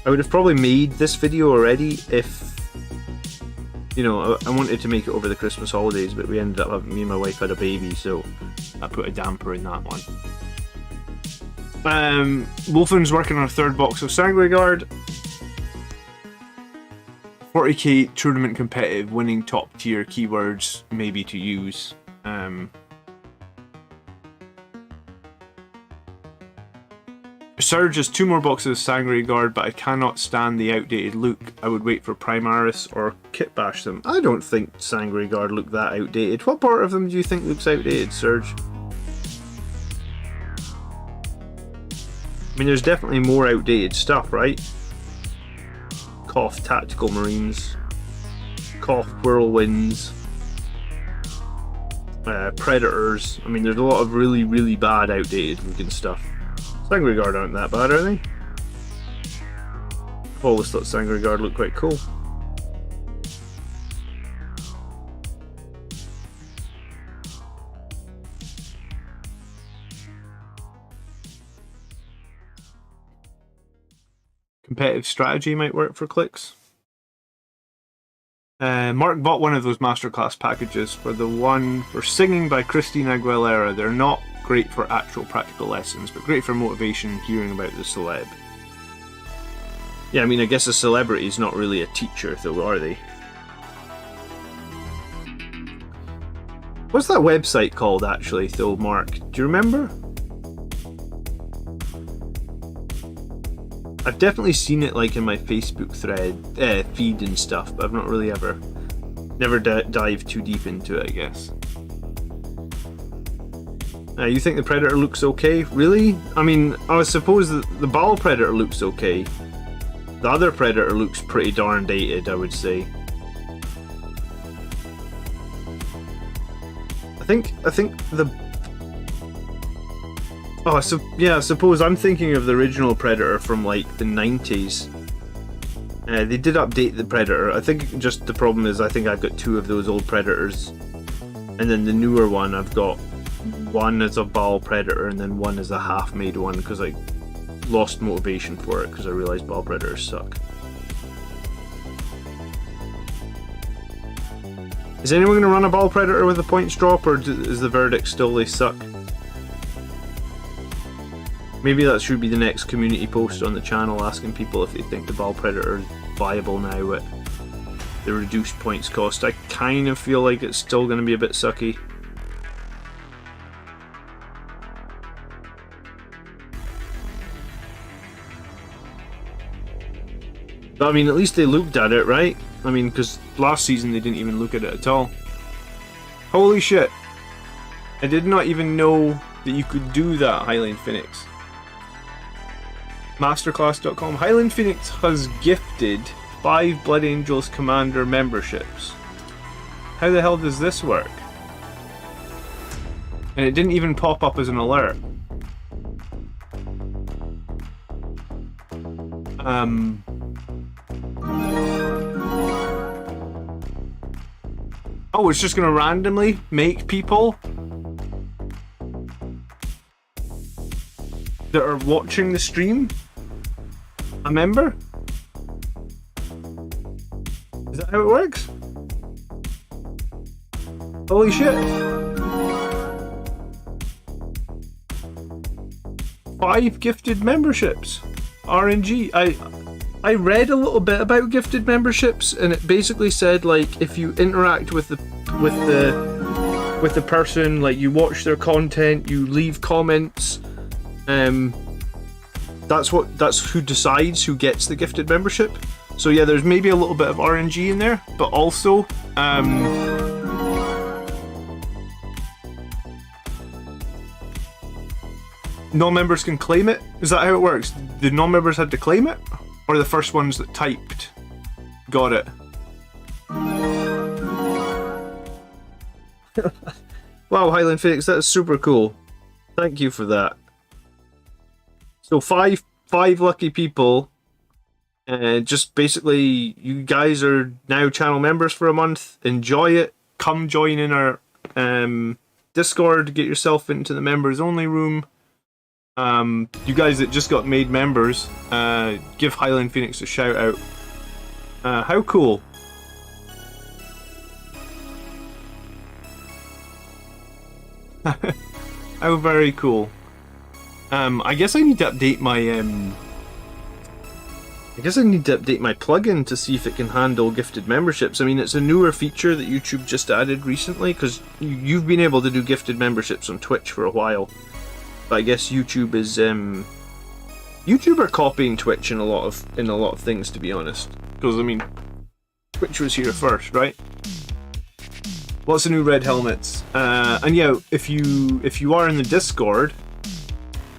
I would have probably made this video already if, you know, I wanted to make it over the Christmas holidays, but we ended up having, me and my wife had a baby, so I put a damper in that one. Wolfen's working on a third box of Sangre Guard. 40k tournament competitive, winning top tier, keywords maybe to use. Surge has 2 more boxes of Sangre Guard, but I cannot stand the outdated look. I would wait for Primaris or kit bash them. I don't think Sangre Guard look that outdated. What part of them do you think looks outdated, Surge? I mean, there's definitely more outdated stuff, right? Cough Tactical Marines. Cough Whirlwinds. Predators. I mean, there's a lot of really, really bad outdated looking stuff. Sangre Guard aren't that bad, are they? I've always thought Sangre Guard looked quite cool. Competitive strategy might work for clicks. Mark bought one of those masterclass packages for the one for Singing by Christina Aguilera. They're not great for actual practical lessons, but great for motivation hearing about the celeb. Yeah, I mean, I guess a celebrity is not really a teacher, though, are they? What's that website called, actually, though, Mark? Do you remember? I've definitely seen it, like, in my Facebook thread, feed and stuff, but I've not really never dived too deep into it, I guess. You think the Predator looks okay? Really? I mean, I suppose the Ball Predator looks okay. The other Predator looks pretty darn dated, I would say. I think Oh, so yeah, I suppose I'm thinking of the original Predator from like the 90s. They did update the Predator. I think just the problem is I think I've got 2 of those old Predators. And then the newer one, I've got one as a Baal Predator and then one as a half-made one because I lost motivation for it because I realised Baal Predators suck. Is anyone going to run a Baal Predator with a points drop, or is the verdict still they suck? Maybe that should be the next community post on the channel, asking people if they think the Baal Predator is viable now at the reduced points cost. I kind of feel like it's still going to be a bit sucky. But I mean, at least they looked at it, right? I mean, because last season they didn't even look at it at all. Holy shit! I did not even know that you could do that, Highland Phoenix. Masterclass.com. Highland Phoenix has gifted 5 Blood Angels Commander memberships. How the hell does this work? And it didn't even pop up as an alert. Oh, it's just gonna randomly make people that are watching the stream a member? Is that how it works? Holy shit! 5 gifted memberships. RNG. I read a little bit about gifted memberships, and it basically said like if you interact with the person, like you watch their content, you leave comments, that's who decides who gets the gifted membership. So yeah, there's maybe a little bit of RNG in there, but also non-members can claim it. Is that how it works? The non-members had to claim it? Or the first ones that typed got it? Wow, Highland Phoenix, that's super cool. Thank you for that. So five lucky people. Just basically, you guys are now channel members for a month. Enjoy it. Come join in our Discord. Get yourself into the members only room. You guys that just got made members, give Highland Phoenix a shout out. How cool. How very cool. I guess I need to update my plugin to see if it can handle gifted memberships. I mean, it's a newer feature that YouTube just added recently, because you've been able to do gifted memberships on Twitch for a while. But I guess YouTube is YouTube are copying Twitch in a lot of things, to be honest. Because I mean, Twitch was here first, right? Lots of new red helmets, and yeah, if you are in the Discord,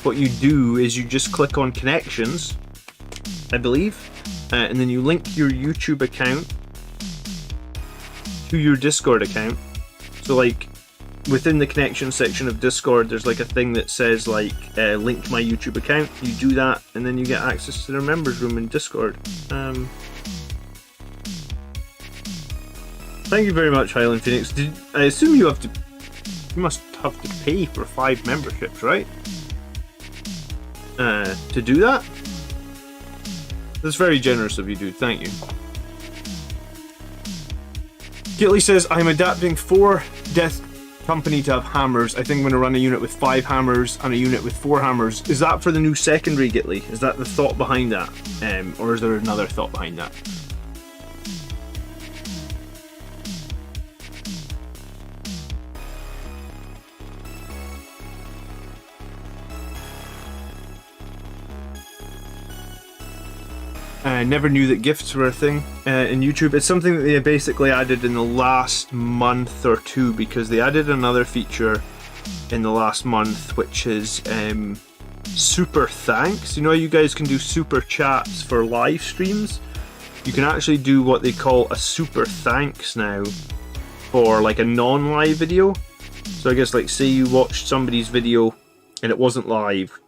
what you do is you just click on connections, I believe, and then you link your YouTube account to your Discord account. So like, within the connection section of Discord, there's like a thing that says like link to my YouTube account. You do that, and then you get access to their members room in Discord. Thank you very much, Highland Phoenix. I assume you must have to pay for 5 memberships, right? To do that? That's very generous of you, dude. Thank you. Gitly says, I'm adapting 4 Death Company to have hammers. I think I'm going to run a unit with 5 hammers and a unit with 4 hammers. Is that for the new secondary, Gitly? Is that the thought behind that? Or is there another thought behind that? I never knew that gifts were a thing in YouTube. It's something that they basically added in the last month or 2, because they added another feature in the last month, which is super thanks. You know how you guys can do super chats for live streams? You can actually do what they call a super thanks now for like a non-live video. So I guess like say you watched somebody's video and it wasn't live,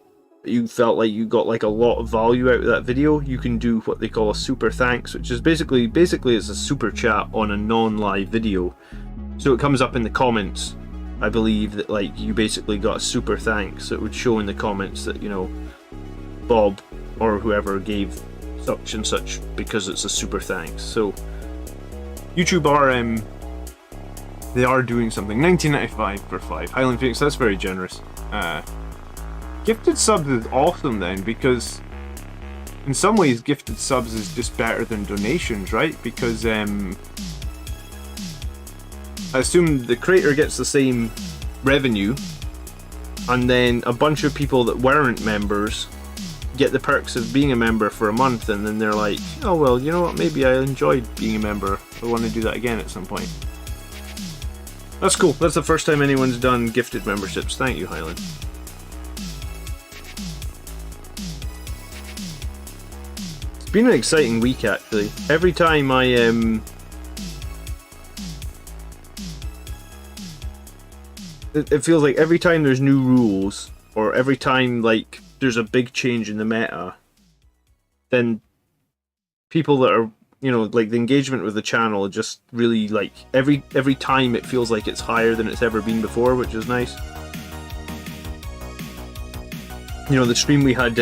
but you felt like you got like a lot of value out of that video, you can do what they call a super thanks, which is basically it's a super chat on a non-live video. So it comes up in the comments, I believe, that like you basically got a super thanks. It would show in the comments that, you know, Bob or whoever gave such and such because it's a super thanks. So YouTube are they are doing something. 1995 for 5. Highland Phoenix, that's very generous. Gifted subs is awesome then, because in some ways gifted subs is just better than donations, right? Because I assume the creator gets the same revenue, and then a bunch of people that weren't members get the perks of being a member for a month, and then they're like, oh well, you know what, maybe I enjoyed being a member, I want to do that again at some point. That's cool. That's the first time anyone's done gifted memberships. Thank you, Highland. It's been an exciting week, actually. Every time I it feels like every time there's new rules, or every time like there's a big change in the meta, then people that are, you know, like the engagement with the channel just really, like, every time it feels like it's higher than it's ever been before, which is nice. You know, the stream we had,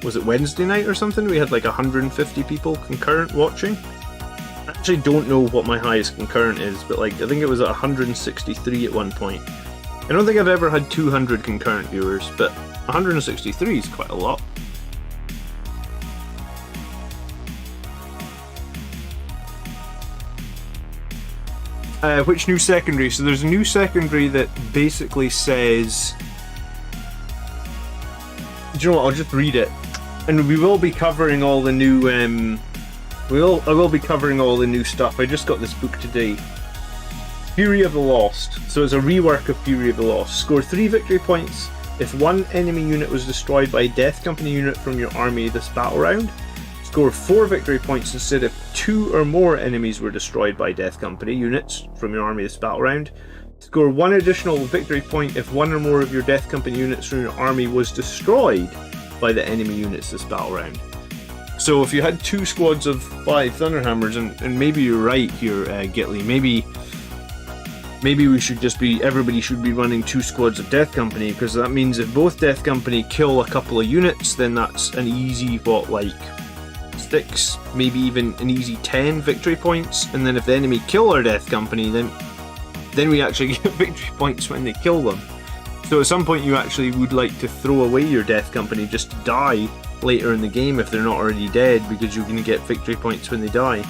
was it Wednesday night or something? We had like 150 people concurrent watching. I actually don't know what my highest concurrent is, but like I think it was at 163 at one point. I don't think I've ever had 200 concurrent viewers, but 163 is quite a lot. Which new secondary? So there's a new secondary that basically says... Do you know what? I'll just read it. And we will be covering all the new... I will be covering all the new stuff. I just got this book today. Fury of the Lost. So it's a rework of Fury of the Lost. Score 3 victory points if one enemy unit was destroyed by a Death Company unit from your army this battle round. Score 4 victory points instead if 2 or more enemies were destroyed by Death Company units from your army this battle round. Score 1 additional victory point if 1 or more of your Death Company units from your army was destroyed by the enemy units this battle round. So if you had 2 squads of 5 Thunderhammers, and maybe you're right here, Gitley, maybe we should just be, everybody should be running 2 squads of Death Company, because that means if both Death Company kill a couple of units, then that's an easy, what, like 6, maybe even an easy 10 victory points, and then if the enemy kill our Death Company, then we actually get victory points when they kill them. So at some point you actually would like to throw away your Death Company just to die later in the game if they're not already dead, because you're going to get victory points when they die.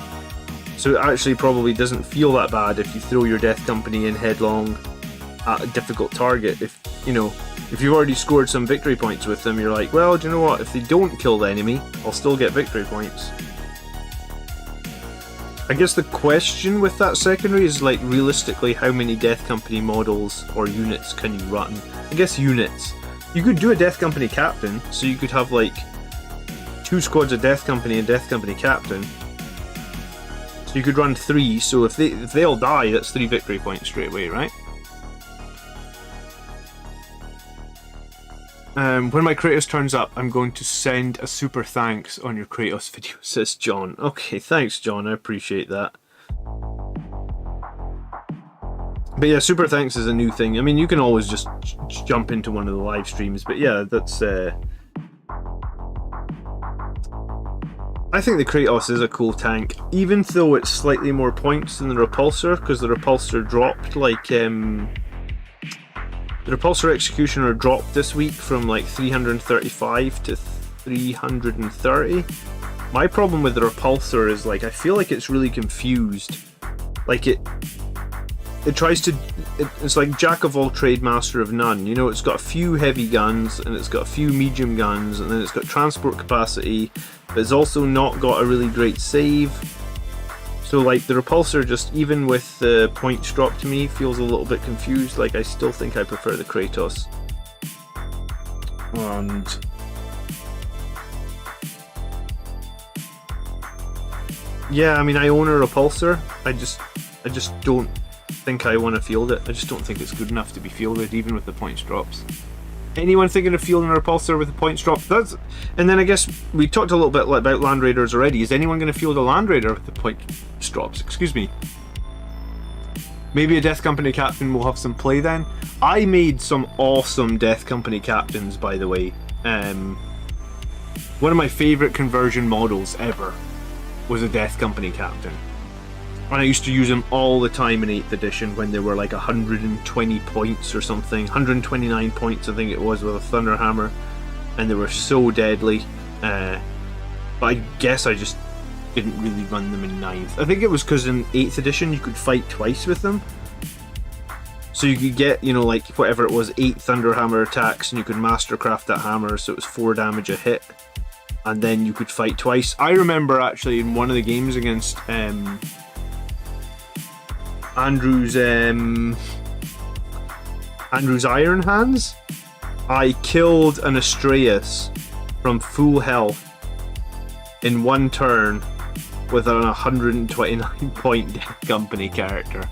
So it actually probably doesn't feel that bad if you throw your Death Company in headlong at a difficult target. If, you know, if you've already scored some victory points with them, you're like, well, do you know what, if they don't kill the enemy, I'll still get victory points. I guess the question with that secondary is, like, realistically, how many Death Company models or units can you run? I guess units. You could do a Death Company captain, so you could have, like, 2 squads of Death Company and Death Company captain. So you could run 3, so if they all die, that's 3 victory points straight away, right? When my Kratos turns up, I'm going to send a super thanks on your Kratos video, says John. Okay, thanks, John. I appreciate that. But yeah, super thanks is a new thing. I mean, you can always just jump into one of the live streams, but yeah, that's... I think the Kratos is a cool tank, even though it's slightly more points than the Repulsor, because the Repulsor dropped, like, the Repulsor Executioner dropped this week from like 335 to 330. My problem with the Repulsor is, like, I feel like it's really confused. Like, it tries to... It's like Jack of all trade, master of none. You know, it's got a few heavy guns, and it's got a few medium guns, and then it's got transport capacity, but it's also not got a really great save. So, like, the Repulsor, just even with the points dropped to me, feels a little bit confused. Like, I still think I prefer the Kratos. And... yeah, I mean, I own a Repulsor. I just don't think I want to field it. I just don't think it's good enough to be fielded, even with the points drops. Anyone thinking of fielding a repulsor with the points drop? And then I guess we talked a little bit about Land Raiders already. Is anyone going to field a Land Raider with the points drops? Excuse me. Maybe a Death Company captain will have some play then. I made some awesome Death Company captains, by the way. One of my favourite conversion models ever was a Death Company captain. And I used to use them all the time in 8th edition when they were like 120 points or something. 129 points I think it was with a Thunder Hammer. And they were so deadly. But I guess I just didn't really run them in 9th. I think it was because in 8th edition you could fight twice with them. So you could get, you know, like whatever it was, 8 Thunder Hammer attacks, and you could mastercraft that hammer so it was 4 damage a hit. And then you could fight twice. I remember actually in one of the games against Andrew's Iron Hands, I killed an Astraeus from full health in one turn with an 129 point Death Company character,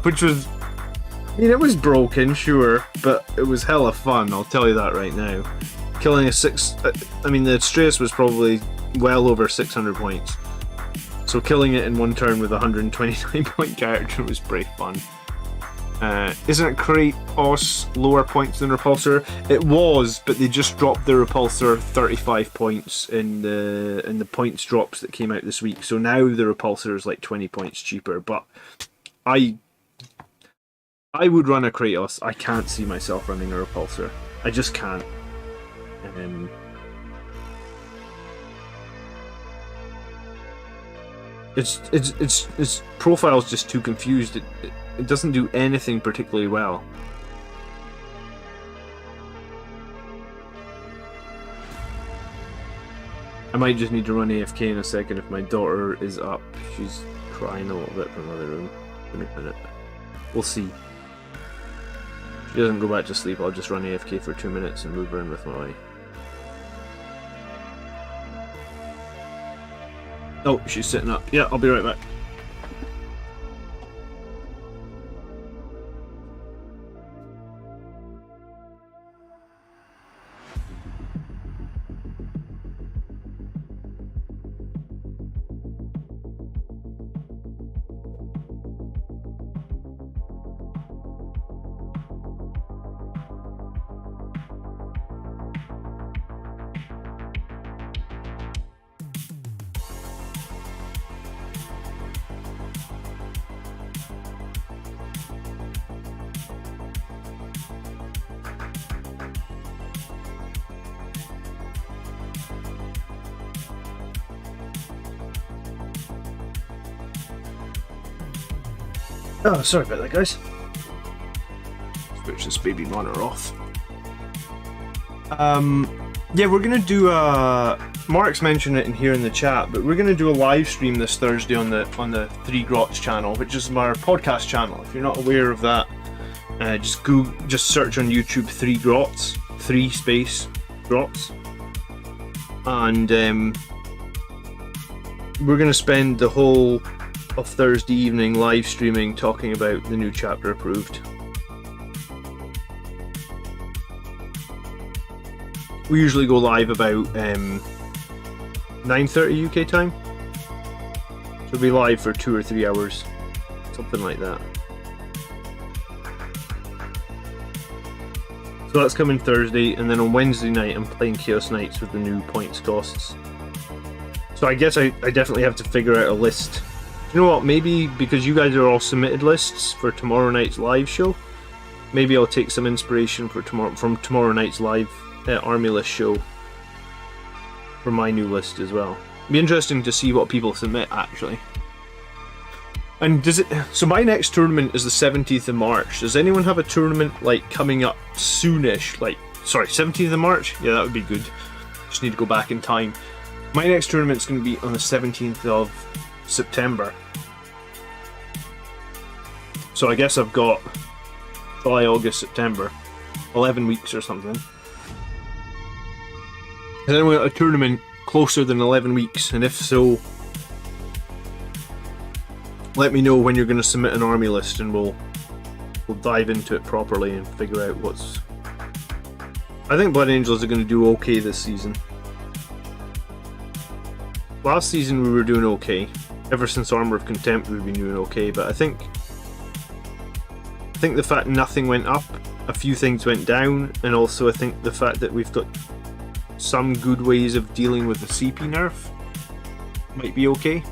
which was, I mean, it was broken, sure, but it was hella fun, I'll tell you that right now. Killing I mean, the Astraeus was probably well over 600 points. So killing it in one turn with a 129 point character was pretty fun. Isn't Kratos lower points than Repulsor? It was, but they just dropped the Repulsor 35 points in the points drops that came out this week. So now the Repulsor is like 20 points cheaper. But I would run a Kratos. I can't see myself running a Repulsor. I just can't. Its profile's just too confused. It doesn't do anything particularly well. I might just need to run AFK in a second if my daughter is up. She's crying a little bit from another room. Give me a minute. We'll see. If she doesn't go back to sleep, I'll just run AFK for 2 minutes and move her in with my wife. Oh, she's sitting up. Yeah, I'll be right back. Oh, sorry about that, guys. Switch this baby monitor off. Yeah, we're gonna do Mark's mentioned it in here in the chat, but we're gonna do a live stream this Thursday on the 3 Grots channel, which is our podcast channel. If you're not aware of that, just search on YouTube 3 Grots, 3 space Grots, and we're gonna spend the whole of Thursday evening live streaming talking about the new chapter approved. We usually go live about 9:30 UK time, so we'll be live for 2 or 3 hours, something like that. So that's coming Thursday, and then on Wednesday night I'm playing Chaos Knights with the new points costs. So I guess I definitely have to figure out a list. You know what, maybe because you guys are all submitted lists for tomorrow night's live show, maybe I'll take some inspiration from tomorrow night's live army list show for my new list as well. It'd be interesting to see what people submit, actually. And so my next tournament is the 17th of March. Does anyone have a tournament like coming up soonish? Like, sorry, 17th of March? Yeah, that would be good. Just need to go back in time. My next tournament's going to be on the 17th of September. So I guess I've got July, August, September, 11 weeks or something. And then we got a tournament closer than 11 weeks, and if so, let me know when you're going to submit an army list, and we'll dive into it properly and figure out I think Blood Angels are going to do okay this season. Last season we were doing okay. Ever since Armor of Contempt we've been doing okay, but I think the fact nothing went up, a few things went down, and also I think the fact that we've got some good ways of dealing with the CP nerf might be okay.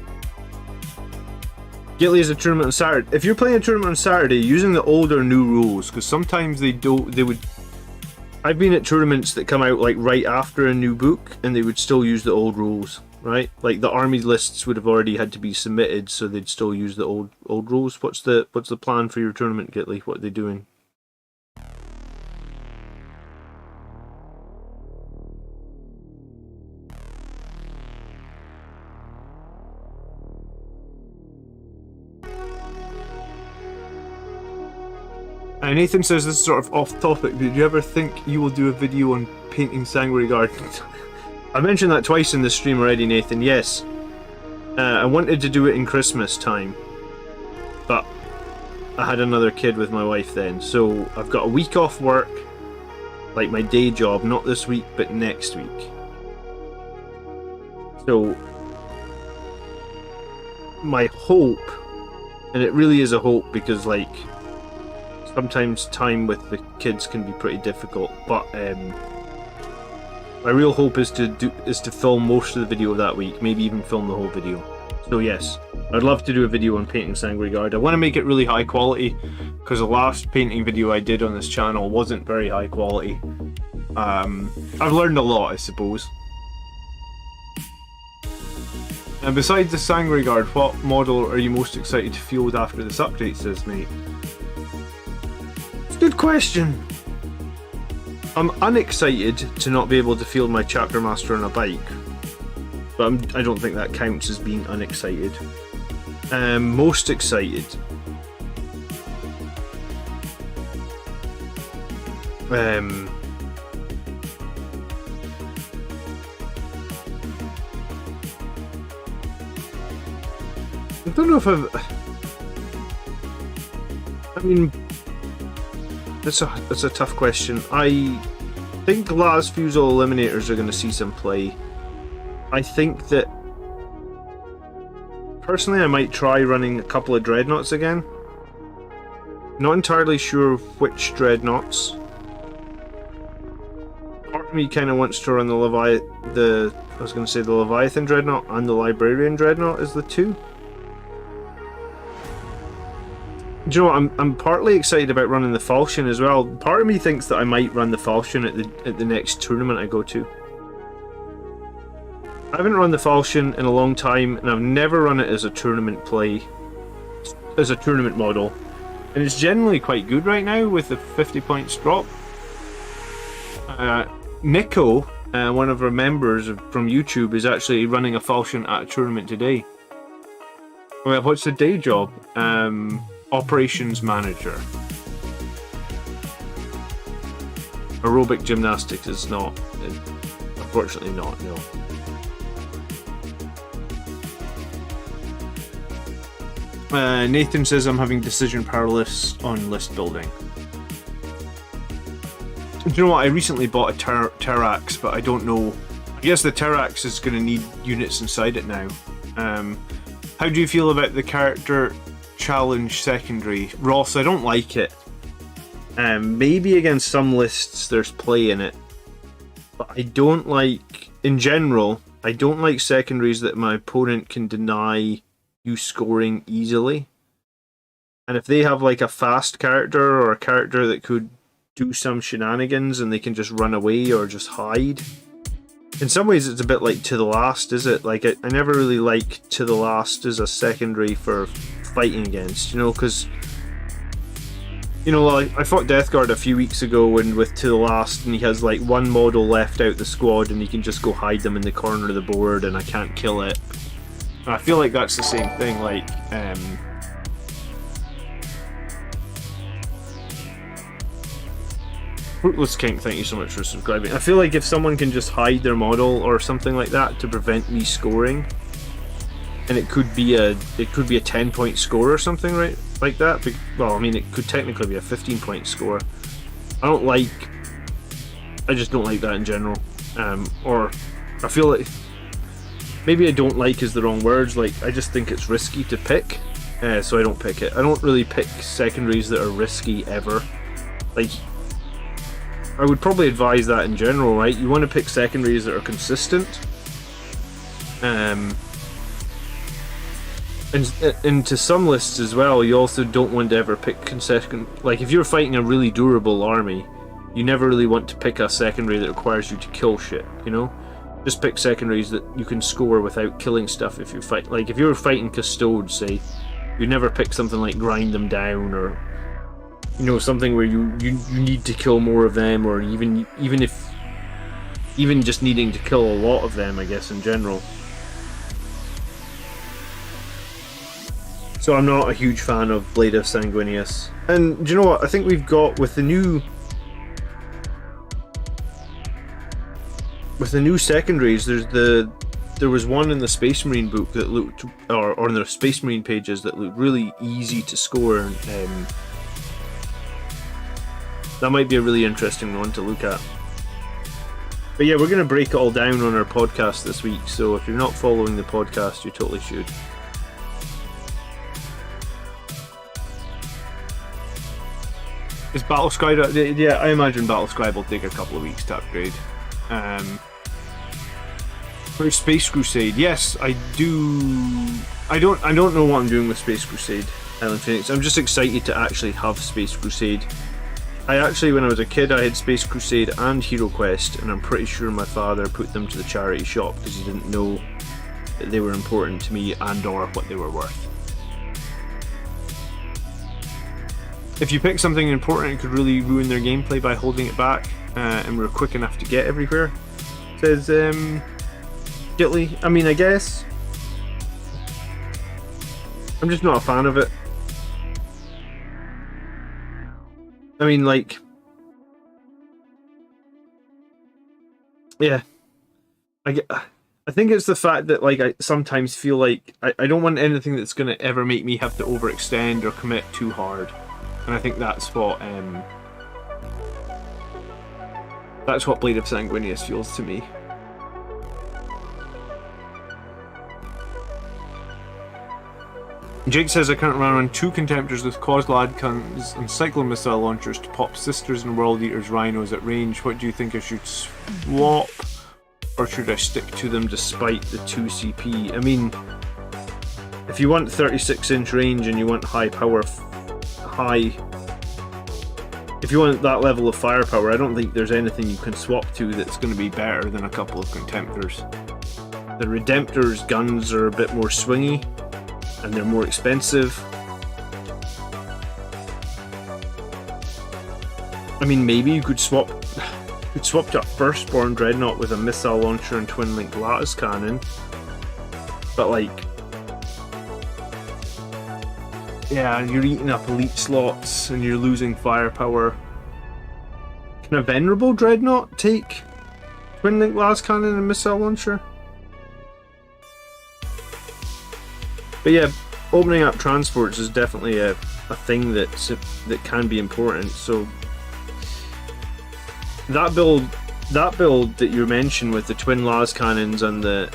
Gately is a tournament on Saturday. If you're playing a tournament on Saturday, using the old or new rules, because sometimes they would. I've been at tournaments that come out like right after a new book, and they would still use the old rules, right? Like the army lists would have already had to be submitted, so they'd still use the old rules. What's the plan for your tournament, Gately? What are they doing? Nathan says this is sort of off topic. Did you ever think you will do a video on painting Sanguinary Gardens? I mentioned that twice in the stream already, Nathan. Yes. I wanted to do it in Christmas time, but I had another kid with my wife then, so I've got a week off work, like my day job, not this week, but next week. So, my hope, and it really is a hope because, like, sometimes time with the kids can be pretty difficult, but my real hope is to film most of the video that week, maybe even film the whole video. So yes, I'd love to do a video on painting Sanguinary Guard. I want to make it really high quality, because the last painting video I did on this channel wasn't very high quality. I've learned a lot, I suppose. And besides the Sanguinary Guard, what model are you most excited to field after this update, says mate? Good question. I'm unexcited to not be able to field my chapter master on a bike, but I don't think that counts as being unexcited. Most excited. I don't know if I mean, That's a tough question. I think Las Fusel Eliminators are going to see some play. I think that personally I might try running a couple of Dreadnoughts again. Not entirely sure which Dreadnoughts. Part of me kind of wants to run the Leviathan Dreadnought and the Librarian Dreadnought as the two. Do you know what? I'm partly excited about running the Falchion as well. Part of me thinks that I might run the Falchion at the next tournament I go to. I haven't run the Falchion in a long time, and I've never run it as a tournament play, as a tournament model, and it's generally quite good right now with the 50 points drop. Nico, one of our members from YouTube, is actually running a Falchion at a tournament today. Well, what's the day job? Operations manager. Aerobic gymnastics is not, unfortunately not, no. Nathan says I'm having decision paralysis on list building. Do you know what? I recently bought a Terrax, but I don't know. I guess the Terrax is going to need units inside it now. How do you feel about the character challenge secondary? Ross, I don't like it. Maybe against some lists there's play in it, but I don't like, in general, I don't like secondaries that my opponent can deny you scoring easily. And if they have like a fast character or a character that could do some shenanigans and they can just run away or just hide, in some ways it's a bit like To the Last, is it? Like I never really like To the Last as a secondary for fighting against, you know, because, you know, like I fought Death Guard a few weeks ago and with To the Last, and he has like one model left out the squad and he can just go hide them in the corner of the board and I can't kill it. And I feel like that's the same thing, like Fruitless King, thank you so much for subscribing. I feel like if someone can just hide their model or something like that to prevent me scoring, and it could be a 10-point score or something, right, like that. Well, I mean, it could technically be a 15-point score. I don't like just don't like that in general. Or I feel like maybe I don't like is the wrong words. Like I just think it's risky to pick, so I don't pick it. I don't really pick secondaries that are risky ever. Like I would probably advise that in general, right? You want to pick secondaries that are consistent. And to some lists as well, you also don't want to ever pick like if you're fighting a really durable army, you never really want to pick a secondary that requires you to kill shit, you know? Just pick secondaries that you can score without killing stuff if you fight. Like if you're fighting Custodes, say, you never pick something like Grind Them Down, or you know, something where you need to kill more of them, or even just needing to kill a lot of them, I guess, in general. So I'm not a huge fan of Blade of Sanguinius. And do you know what? I think we've got with the new secondaries, there was one in the Space Marine book that looked, or in the Space Marine pages that looked really easy to score, and that might be a really interesting one to look at. But yeah, we're going to break it all down on our podcast this week, so if you're not following the podcast, you totally should. Is Battlescribe? Yeah, I imagine Battlescribe will take a couple of weeks to upgrade. For Space Crusade, yes, I do. I don't know what I'm doing with Space Crusade, Helen Phoenix. I'm just excited to actually have Space Crusade. I actually, when I was a kid, I had Space Crusade and Hero Quest, and I'm pretty sure my father put them to the charity shop because he didn't know that they were important to me and/or what they were worth. If you pick something important, it could really ruin their gameplay by holding it back, and we're quick enough to get everywhere. Says Gitley. I mean, I guess I'm just not a fan of it. I mean, like, yeah, I think it's the fact that, like, I sometimes feel like I don't want anything that's going to ever make me have to overextend or commit too hard. And I think that's what Blade of Sanguinius feels to me. Jake says I currently run 2 Contemptors with Kozlad guns and Cyclone missile launchers to pop Sisters and World Eaters Rhinos at range. What do you think I should swap, or should I stick to them despite the 2 CP? I mean, if you want 36-inch range and you want high power, if you want that level of firepower, I don't think there's anything you can swap to that's going to be better than a couple of Contemptors. The Redemptor's guns are a bit more swingy, and they're more expensive. I mean, maybe you could swap to a Firstborn Dreadnought with a missile launcher and twin link lattice cannon, but like, yeah, you're eating up elite slots and you're losing firepower. Can a Venerable Dreadnought take twin link lattice cannon and missile launcher? But yeah, opening up transports is definitely a thing that can be important. So that build that you mentioned with the twin las cannons and the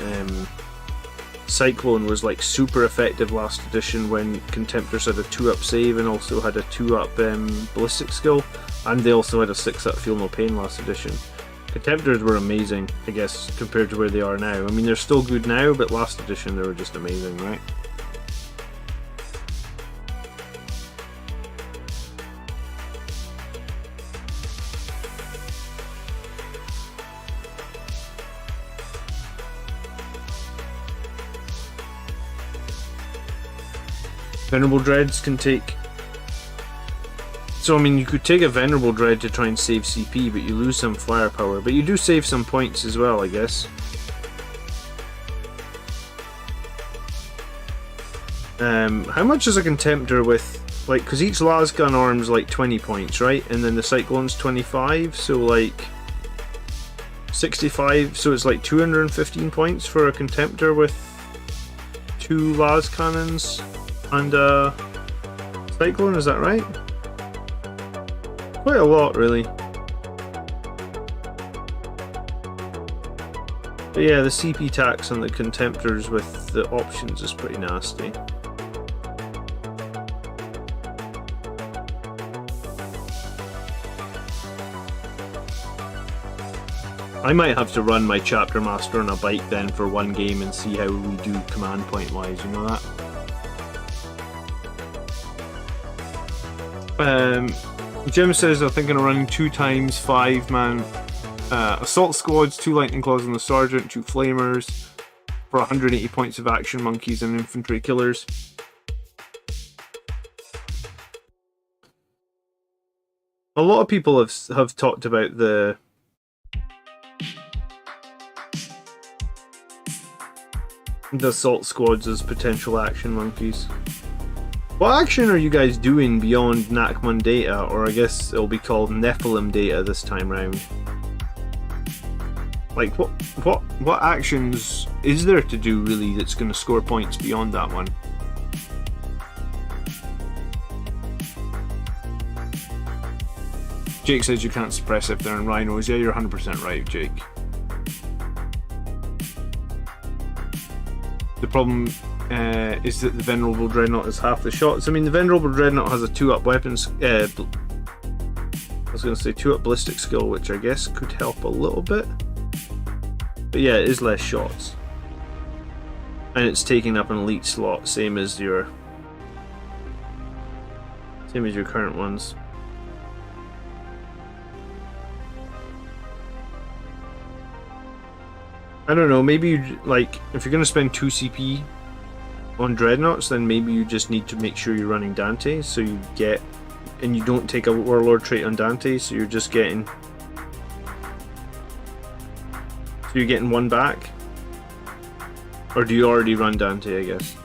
Cyclone was like super effective last edition when Contemptors had a 2-up save and also had a 2-up ballistic skill, and they also had a 6-up Feel No Pain last edition. Contemptors were amazing, I guess, compared to where they are now. I mean, they're still good now, but last edition they were just amazing, right? Venerable Dreads can take... So, I mean, you could take a Venerable Dread to try and save CP, but you lose some firepower. But you do save some points as well, I guess. How much is a Contemptor with... Like, because each lasgun arm's like 20 points, right? And then the Cyclone's 25, so like... 65, so it's like 215 points for a Contemptor with 2 las cannons and a Cyclone, is that right? Quite a lot, really. But yeah, the CP tax on the Contemptors with the options is pretty nasty. I might have to run my Chapter Master on a bike then for one game and see how we do command point wise, you know that? Jim says they're thinking of running 2 times 5-man assault squads, 2 lightning claws on the sergeant, 2 flamers for 180 points of action, monkeys and infantry killers. A lot of people have talked about the assault squads as potential action monkeys. What action are you guys doing beyond Nakmun data, or I guess it'll be called Nephilim data this time round? Like, what actions is there to do really that's going to score points beyond that one? Jake says you can't suppress if they're in rhinos. Yeah, you're 100% right, Jake. The problem is that the Venerable Dreadnought is half the shots. I mean, the Venerable Dreadnought has a 2-up weapons. I was going to say 2-up ballistic skill, which I guess could help a little bit. But yeah, it is less shots. And it's taking up an elite slot, same as your current ones. I don't know, maybe you, like, if you're going to spend 2 CP on Dreadnoughts, then maybe you just need to make sure you're running Dante, so you get, and you don't take a Warlord trait on Dante, so you're just getting, so you're getting 1 back? Or do you already run Dante, I guess?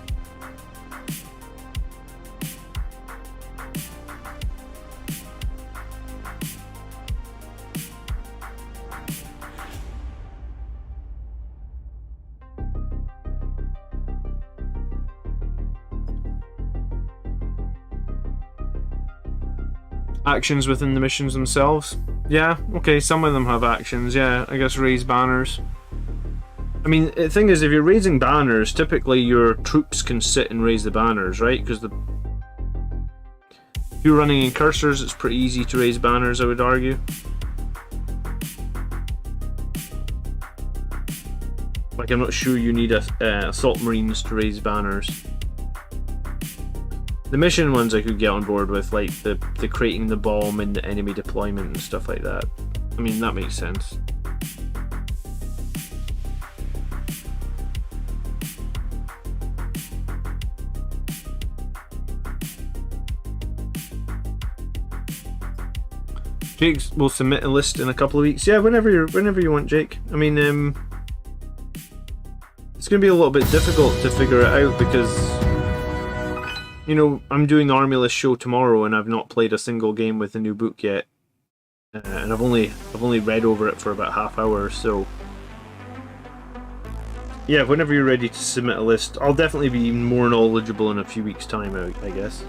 Actions within the missions themselves? Yeah, okay, some of them have actions, yeah, I guess raise banners. I mean, the thing is, if you're raising banners, typically your troops can sit and raise the banners, right? Because if you're running in cursors, it's pretty easy to raise banners, I would argue. Like, I'm not sure you need assault marines to raise banners. The mission ones I could get on board with, like the creating the bomb and the enemy deployment and stuff like that. I mean, that makes sense. Jake will submit a list in a couple of weeks. Yeah, whenever you want, Jake. I mean, it's going to be a little bit difficult to figure it out because, you know, I'm doing the Army List show tomorrow, and I've not played a single game with the new book yet, and I've only read over it for about half hour. So, yeah, whenever you're ready to submit a list, I'll definitely be more knowledgeable in a few weeks' time, I guess.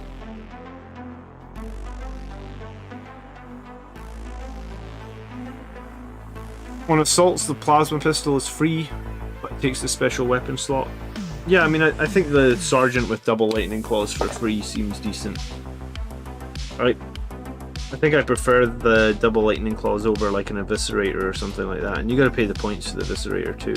On assaults, the plasma pistol is free, but it takes the special weapon slot. Yeah, I mean, I think the Sergeant with double lightning claws for free seems decent. I think I prefer the double lightning claws over like an Eviscerator or something like that, and you gotta pay the points for the Eviscerator too.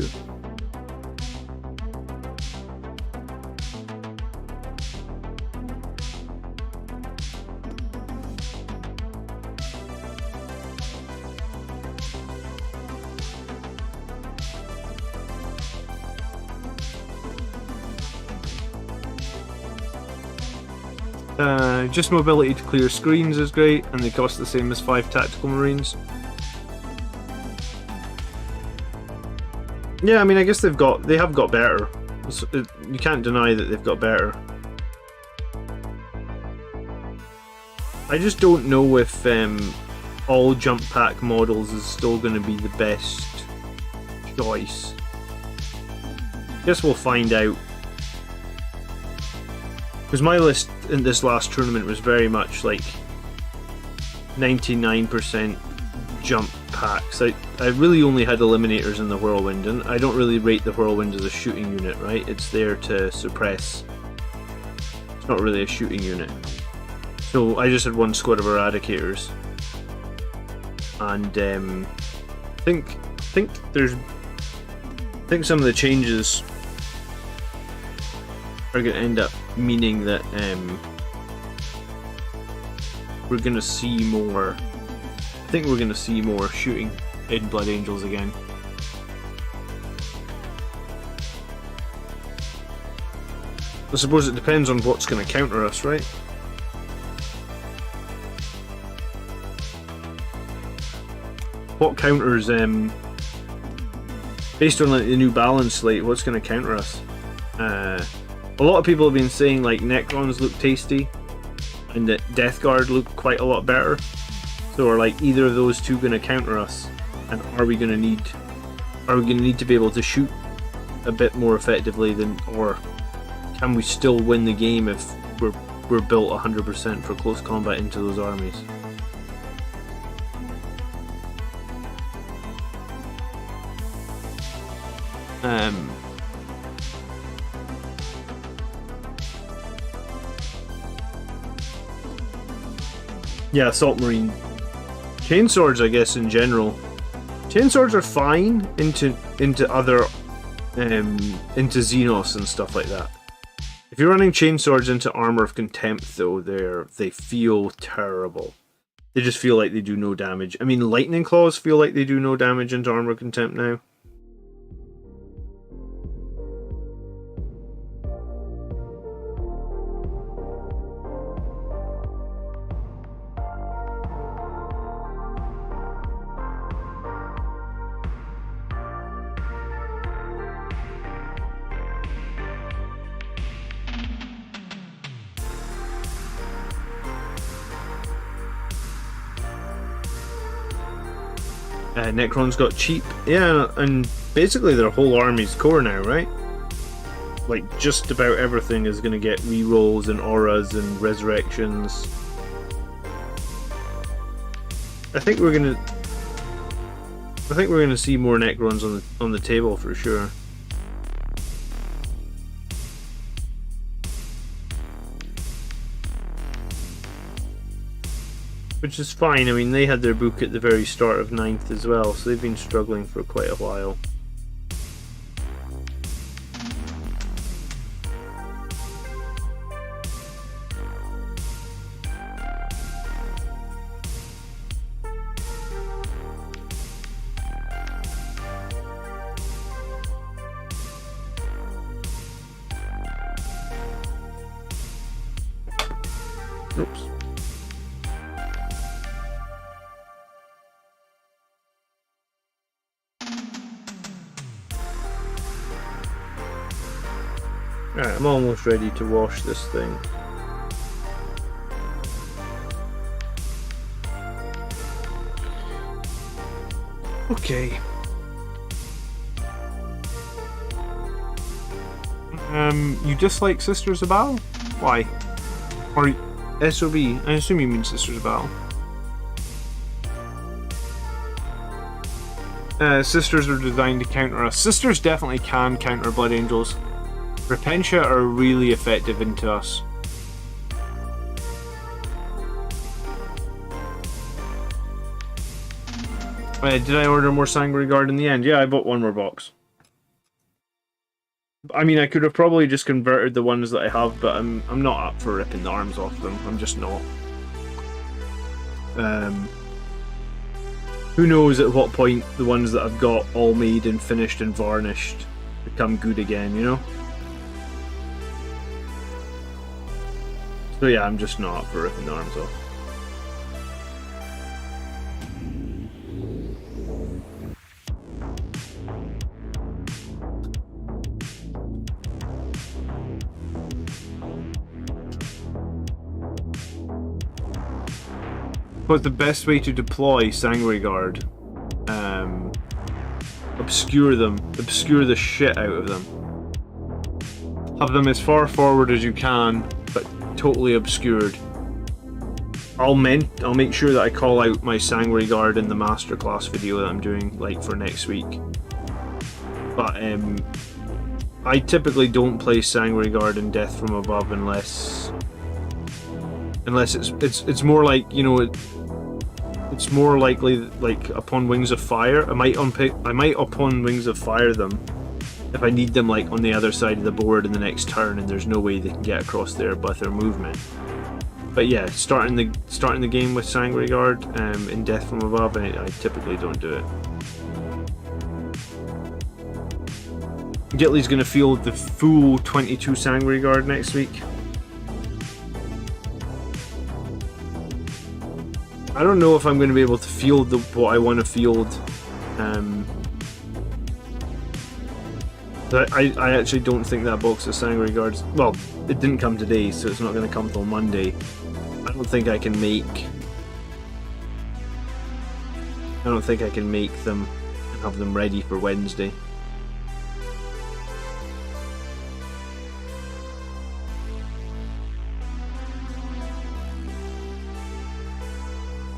Just mobility to clear screens is great, and they cost the same as 5 tactical marines. Yeah, I mean, I guess they have got better. You can't deny that they've got better. I just don't know if all jump pack models is still going to be the best choice. Guess we'll find out. Because my list in this last tournament was very much like 99% jump packs. I really only had eliminators in the whirlwind, and I don't really rate the whirlwind as a shooting unit, right? It's there to suppress. It's not really a shooting unit. So I just had one squad of eradicators, and I think some of the changes are going to end up meaning that we're going to see more. I think we're going to see more shooting in Blood Angels again. I suppose it depends on what's going to counter us, right? What counters, based on like the new balance slate, what's going to counter us? A lot of people have been saying like Necrons look tasty, and that Death Guard look quite a lot better. So are like either of those two going to counter us? And are we going to need to be able to shoot a bit more effectively than, or can we still win the game if we're built 100% for close combat into those armies? Yeah, Assault Marine. Chainswords, I guess, in general. Chainswords are fine into other into Xenos and stuff like that. If you're running chainswords into Armor of Contempt, though, they feel terrible. They just feel like they do no damage. I mean, Lightning Claws feel like they do no damage into Armor of Contempt now. Necrons got cheap. Yeah, and basically their whole army's core now, right? Like, just about everything is going to get rerolls and auras and resurrections. I think we're gonna see more Necrons on the table for sure. Which is fine. I mean, they had their book at the very start of 9th as well, so they've been struggling for quite a while. Oops. Alright, I'm almost ready to wash this thing. Okay. You dislike Sisters of Battle? Why? Or SOB? I assume you mean Sisters of Battle. Sisters are designed to counter us. Sisters definitely can counter Blood Angels. Repentia are really effective into us. Did I order more Sanguinary Guard in the end? Yeah, I bought one more box. I mean, I could have probably just converted the ones that I have, but I'm not up for ripping the arms off them. I'm just not. Who knows at what point the ones that I've got all made and finished and varnished become good again, you know? So yeah, I'm just not up for ripping the arms off. What's the best way to deploy Sanguinary Guard? Obscure them. Obscure the shit out of them. Have them as far forward as you can, but totally obscured. I'll make sure that I call out my Sanguinary Guard in the masterclass video that I'm doing, like, for next week. But I typically don't play Sanguinary Guard in Death from Above unless it's more like, you know, it's more likely like upon Wings of Fire. I might upon Wings of Fire them if I need them like on the other side of the board in the next turn and there's no way they can get across there by their movement. But yeah, starting the game with Sanguinary Guard in Death from Above, I typically don't do it. Gitley's going to field the full 22 Sanguinary Guard next week. I don't know if I'm going to be able to field what I want to field. I actually don't think that box of Sanguinary Guards... Well, it didn't come today, so it's not going to come till Monday. I don't think I can make them and have them ready for Wednesday.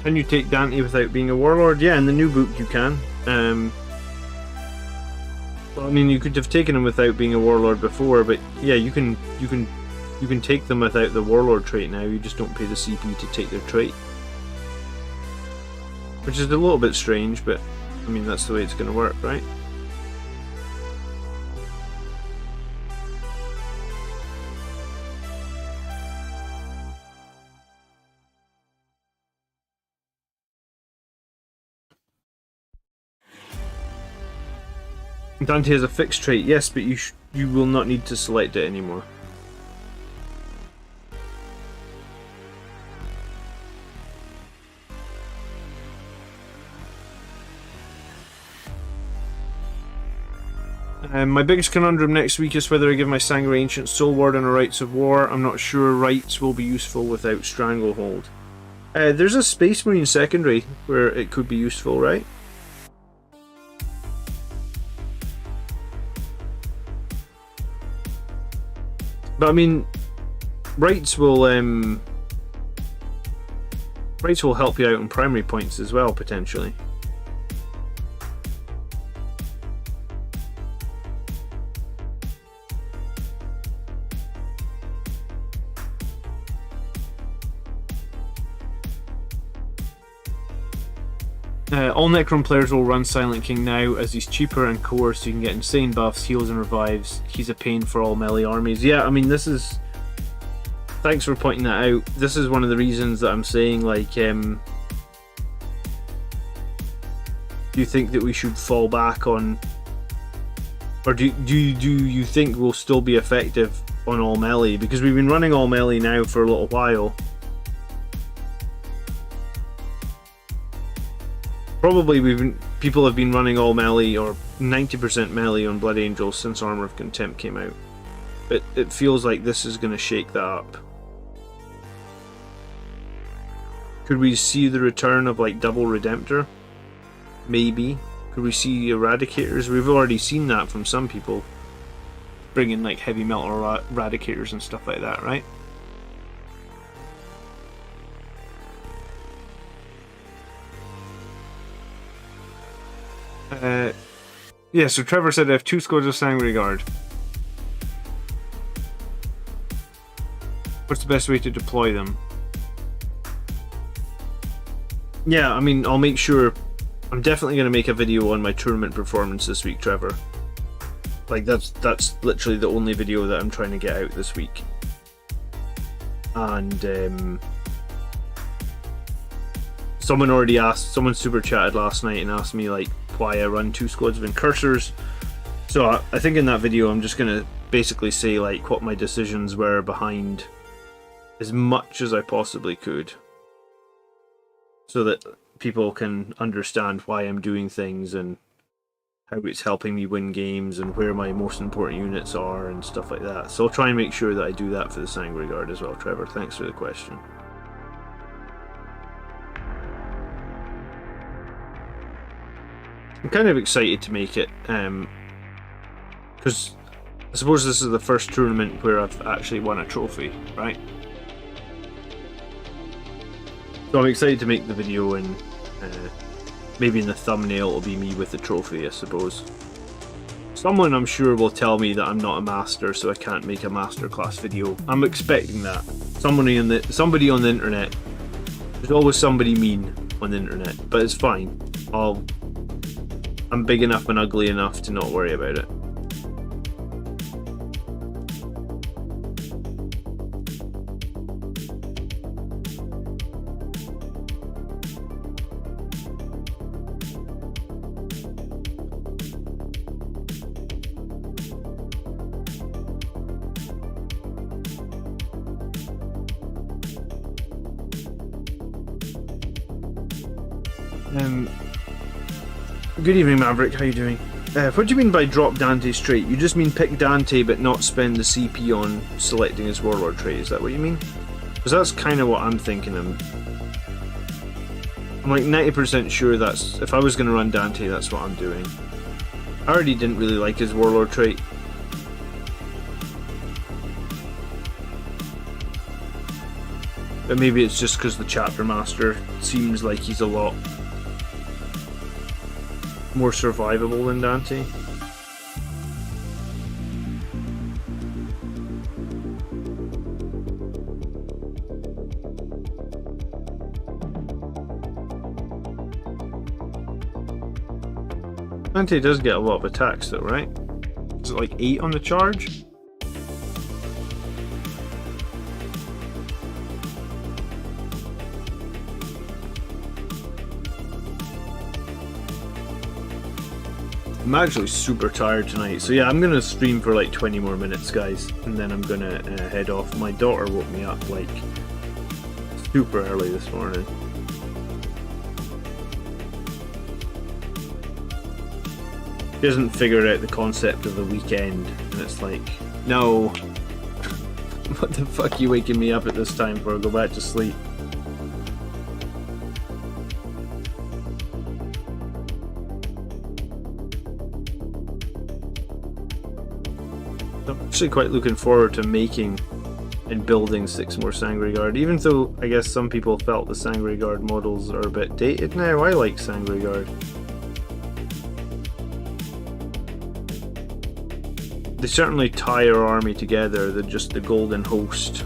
Can you take Dante without being a warlord? Yeah, in the new book you can. Well, I mean, you could have taken him without being a warlord before, but yeah, you can take them without the warlord trait now. You just don't pay the CP to take their trait, which is a little bit strange, but I mean that's the way it's going to work, right? Dante has a fixed trait, yes, but you will not need to select it anymore. My biggest conundrum next week is whether I give my Sanguinary Ancient Soul Warden a Rites of War. I'm not sure Rites will be useful without Stranglehold. There's a Space Marine secondary where it could be useful, right? But I mean, Rites will help you out on primary points as well, potentially. All Necron players will run Silent King now, as he's cheaper and core, so you can get insane buffs, heals and revives. He's a pain for all melee armies. Yeah, I mean, this is... Thanks for pointing that out. This is one of the reasons that I'm saying, like, do you think that we should fall back on... Or do you think we'll still be effective on all melee? Because we've been running all melee now for a little while. Probably people have been running all melee or 90% melee on Blood Angels since Armor of Contempt came out. But it feels like this is going to shake that up. Could we see the return of like double Redemptor? Maybe. Could we see Eradicators? We've already seen that from some people. Bringing like heavy metal Eradicators and stuff like that, right? Yeah, so Trevor said I have 2 squads of Sanguinary Guard. What's the best way to deploy them? Yeah, I mean, I'll make sure... I'm definitely going to make a video on my tournament performance this week, Trevor. Like, that's literally the only video that I'm trying to get out this week. And, someone super chatted last night and asked me, like, why I run 2 squads of Incursors. So I think in that video I'm just going to basically say like what my decisions were behind as much as I possibly could, so that people can understand why I'm doing things and how it's helping me win games and where my most important units are and stuff like that. So I'll try and make sure that I do that for the Sanguinary Guard as well, Trevor. Thanks for the question. I'm kind of excited to make it, because I suppose this is the first tournament where I've actually won a trophy, right? So I'm excited to make the video, and maybe in the thumbnail it'll be me with the trophy, I suppose. Someone, I'm sure, will tell me that I'm not a master, so I can't make a masterclass video. I'm expecting that. Somebody on the internet. There's always somebody mean on the internet, but it's fine. I'm big enough and ugly enough to not worry about it. Good evening, Maverick. How you doing? What do you mean by drop Dante straight? You just mean pick Dante but not spend the CP on selecting his warlord trait, is that what you mean? Because that's kind of what I'm thinking. I'm like 90% sure that's, if I was going to run Dante, that's what I'm doing. I already didn't really like his warlord trait. But maybe it's just because the chapter master seems like he's a lot more survivable than Dante. Dante does get a lot of attacks though, right? Is it like 8 on the charge? I'm actually super tired tonight, so yeah, I'm gonna stream for like 20 more minutes, guys, and then I'm gonna head off. My daughter woke me up like super early this morning. She hasn't figured out the concept of the weekend, and it's like, no, what the fuck are you waking me up at this time for? Go back to sleep. I'm actually quite looking forward to making and building 6 more Sangre Guard, even though I guess some people felt the Sangre Guard models are a bit dated now. I like Sangre Guard. They certainly tie our army together. They're just the golden host.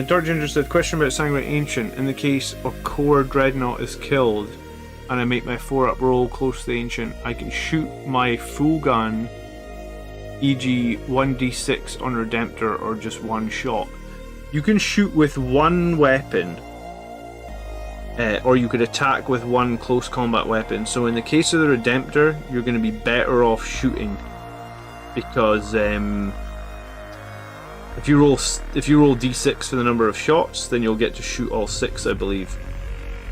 Dark Ginger said, question about Sangre Ancient. In the case of core Dreadnought is killed and I make my 4-up roll close to the Ancient, I can shoot my full gun, e.g. 1d6 on Redemptor, or just one shot. You can shoot with one weapon, or you could attack with one close combat weapon. So in the case of the Redemptor, you're going to be better off shooting, because if you roll d6 for the number of shots, then you'll get to shoot all 6, I believe.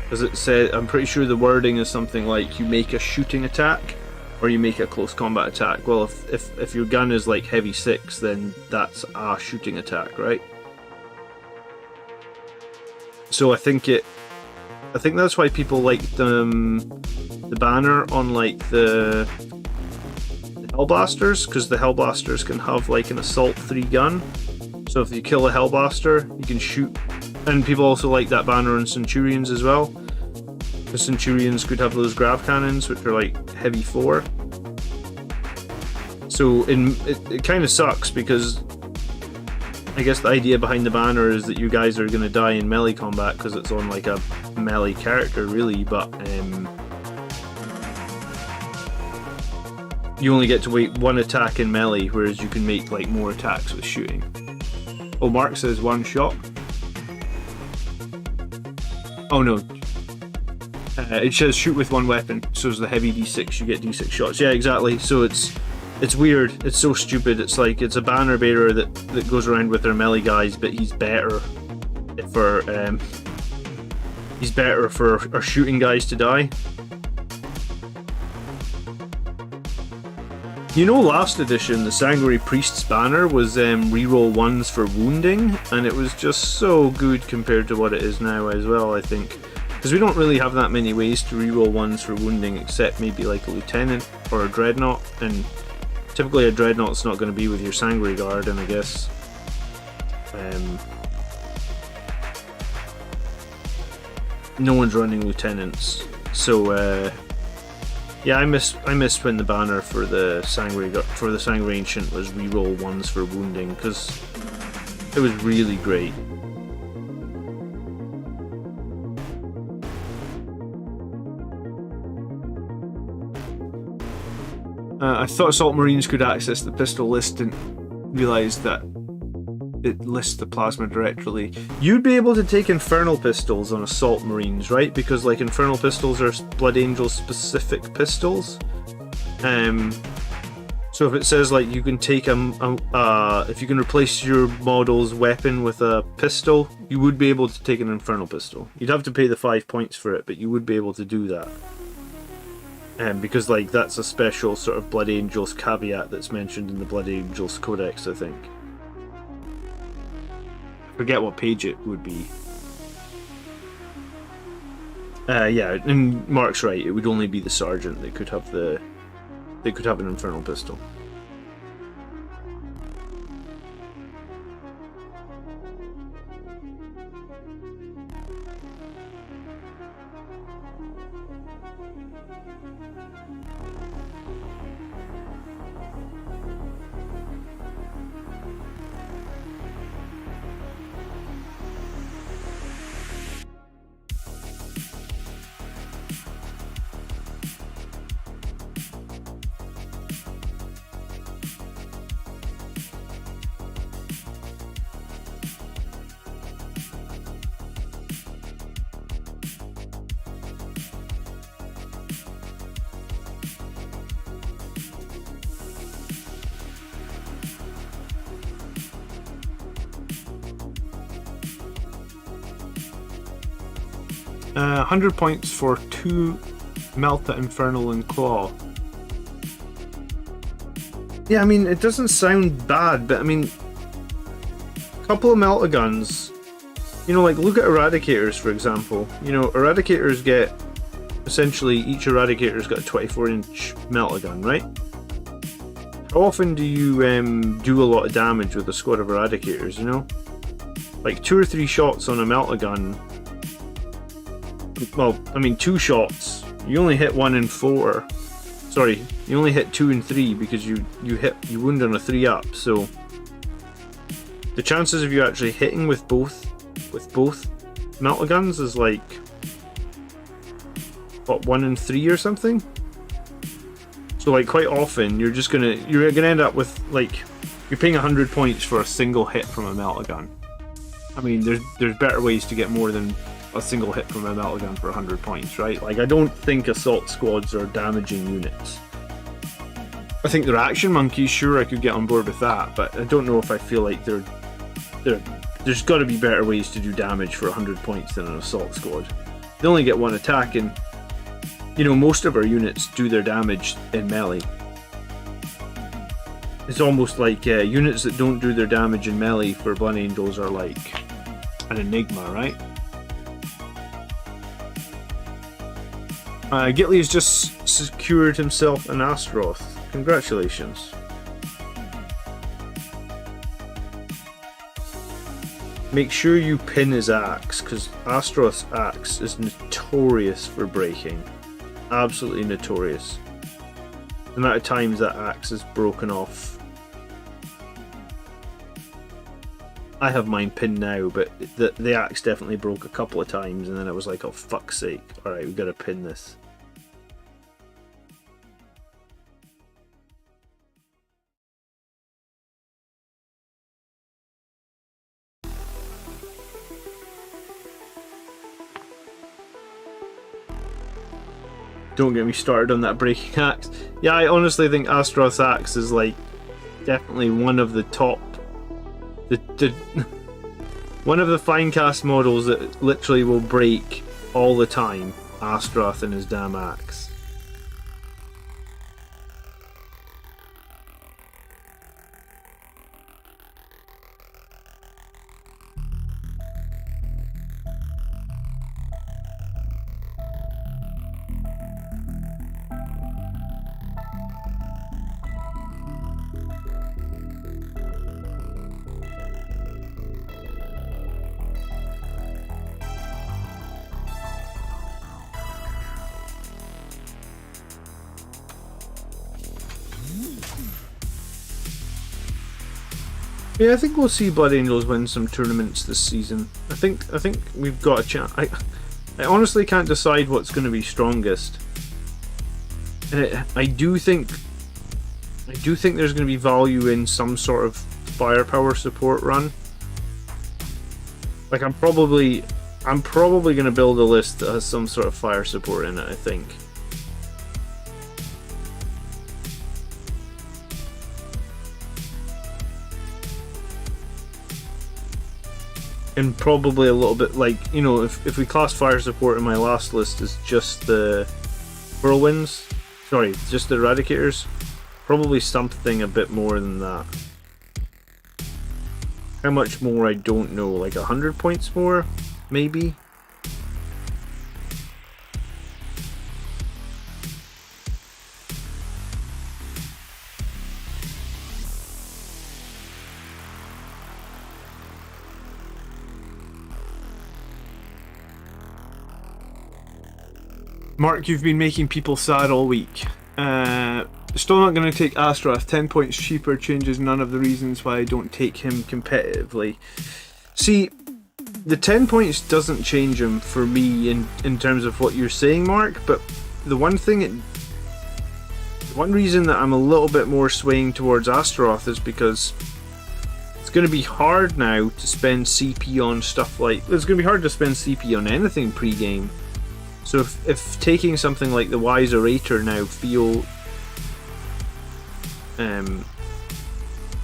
Because it said, I'm pretty sure the wording is something like you make a shooting attack or you make a close combat attack. Well, if your gun is like heavy 6, then that's a shooting attack, right? So I think that's why people like the banner on like the Hellblasters, because the Hellblasters can have like an assault 3 gun. So if you kill a Hellblaster, you can shoot. And people also like that banner on Centurions as well. The Centurions could have those grav cannons, which are like heavy 4. So it kind of sucks, because I guess the idea behind the banner is that you guys are going to die in melee combat because it's on like a melee character, really, but you only get to wait 1 attack in melee, whereas you can make like more attacks with shooting. Oh, Mark says 1 shot. Oh no, it says shoot with 1 weapon, so as the heavy d6 you get d6 shots. Yeah, exactly. So it's weird, it's so stupid. It's like it's a banner bearer that goes around with their melee guys, but he's better for our shooting guys to die. You know, last edition, the Sanguinary Priest's banner was reroll 1s for wounding, and it was just so good compared to what it is now as well, I think. Because we don't really have that many ways to reroll 1s for wounding, except maybe like a Lieutenant or a Dreadnought, and typically a Dreadnought's not going to be with your Sanguinary Guard, and I guess... no one's running Lieutenants, so... yeah, I missed when the banner for the Sanguinary Ancient was reroll 1s for wounding, because it was really great. I thought Assault Marines could access the pistol list and realised that it lists the plasma directly. You'd be able to take Infernal Pistols on Assault Marines, right? Because like Infernal Pistols are Blood Angel specific pistols. So if it says like you can take if you can replace your model's weapon with a pistol, you would be able to take an Infernal Pistol. You'd have to pay the 5 points for it, but you would be able to do that. Because like that's a special sort of Blood Angels caveat that's mentioned in the Blood Angels Codex, I think. Forget what page it would be. Yeah, and Mark's right. It would only be the sergeant that could have an Infernal Pistol. 100 points for 2 Melta, Infernal, and Claw. Yeah, I mean, it doesn't sound bad, but I mean, a couple of Melta guns, you know, like look at Eradicators, for example. You know, Eradicators get, essentially, each Eradicator's got a 24-inch Melta gun, right? How often do you do a lot of damage with a squad of Eradicators, you know? Like 2 or 3 shots on a Melta gun. Well, I mean, 2 shots. You only hit 1 and 4. Sorry, you only hit 2 and 3 because you wound on a 3-up. So the chances of you actually hitting with both Melta guns is like what, 1 and 3 or something. So like quite often you're gonna end up with like you're paying 100 points for a single hit from a Melta gun. I mean, there's better ways to get more than a single hit from a Melta gun for 100 points, right? Like, I don't think assault squads are damaging units. I think they're action monkeys, sure, I could get on board with that, but I don't know if I feel like there's got to be better ways to do damage for 100 points than an assault squad. They only get 1 attack, and you know, most of our units do their damage in melee. It's almost like units that don't do their damage in melee for Blood Angels are like an enigma, right? Gitley has just secured himself an Astaroth. Congratulations. Make sure you pin his axe, because Astaroth's axe is notorious for breaking. Absolutely notorious. The amount of times that axe is broken off. I have mine pinned now, but the axe definitely broke a couple of times, and then I was like, oh fuck's sake, alright, we gotta pin this. Don't get me started on that breaking axe. Yeah, I honestly think Astaroth's axe is like definitely one of the top, one of the Finecast models that literally will break all the time. Astaroth and his damn axe. Yeah, I think we'll see Blood Angels win some tournaments this season. I think we've got a chance. I honestly can't decide what's going to be strongest. And I do think there's going to be value in some sort of firepower support run. Like I'm probably going to build a list that has some sort of fire support in it, I think. And probably a little bit like, you know, if we class fire support in my last list as just the whirlwinds, sorry, just the eradicators, probably something a bit more than that. How much more I don't know, like 100 points more, maybe? Mark, you've been making people sad all week. Still not going to take Astaroth. 10 points cheaper changes none of the reasons why I don't take him competitively. See, the 10 points doesn't change him for me in terms of what you're saying, Mark, but the one reason that I'm a little bit more swaying towards Astaroth is because it's going to be hard now to spend CP on stuff like... It's going to be hard to spend CP on anything pre-game. So if taking something like the Wise Orator now feel...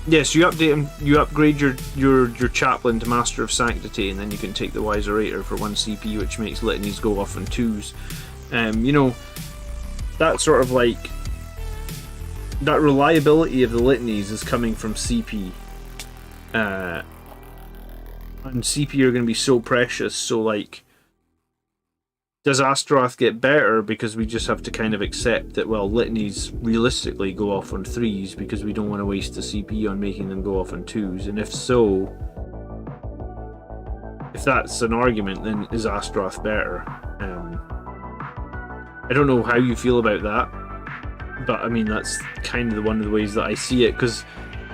yes, you update him, you upgrade your Chaplain to Master of Sanctity, and then you can take the Wise Orator for 1 CP, which makes litanies go off on 2s. You know, that sort of like... That reliability of the litanies is coming from CP. And CP are going to be so precious, so like... Does Astaroth get better because we just have to kind of accept that, well, litanies realistically go off on 3s because we don't want to waste the CP on making them go off on 2s? And if so, if that's an argument, then is Astaroth better? I don't know how you feel about that, but I mean, that's kind of one of the ways that I see it, because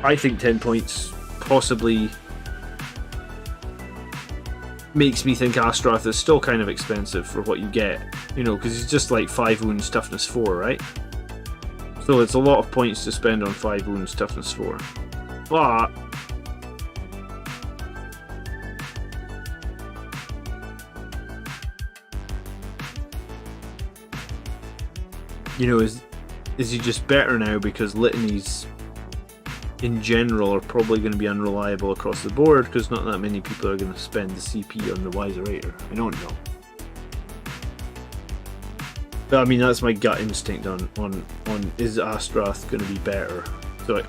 I think 10 points possibly makes me think Astaroth is still kind of expensive for what you get, you know, because he's just like 5 wounds, toughness 4, right? So it's a lot of points to spend on 5 wounds, toughness 4. But you know, is he just better now because litanies in general are probably going to be unreliable across the board because not that many people are going to spend the CP on the Wise Orator? I don't know. But I mean, that's my gut instinct on is Astaroth going to be better? So I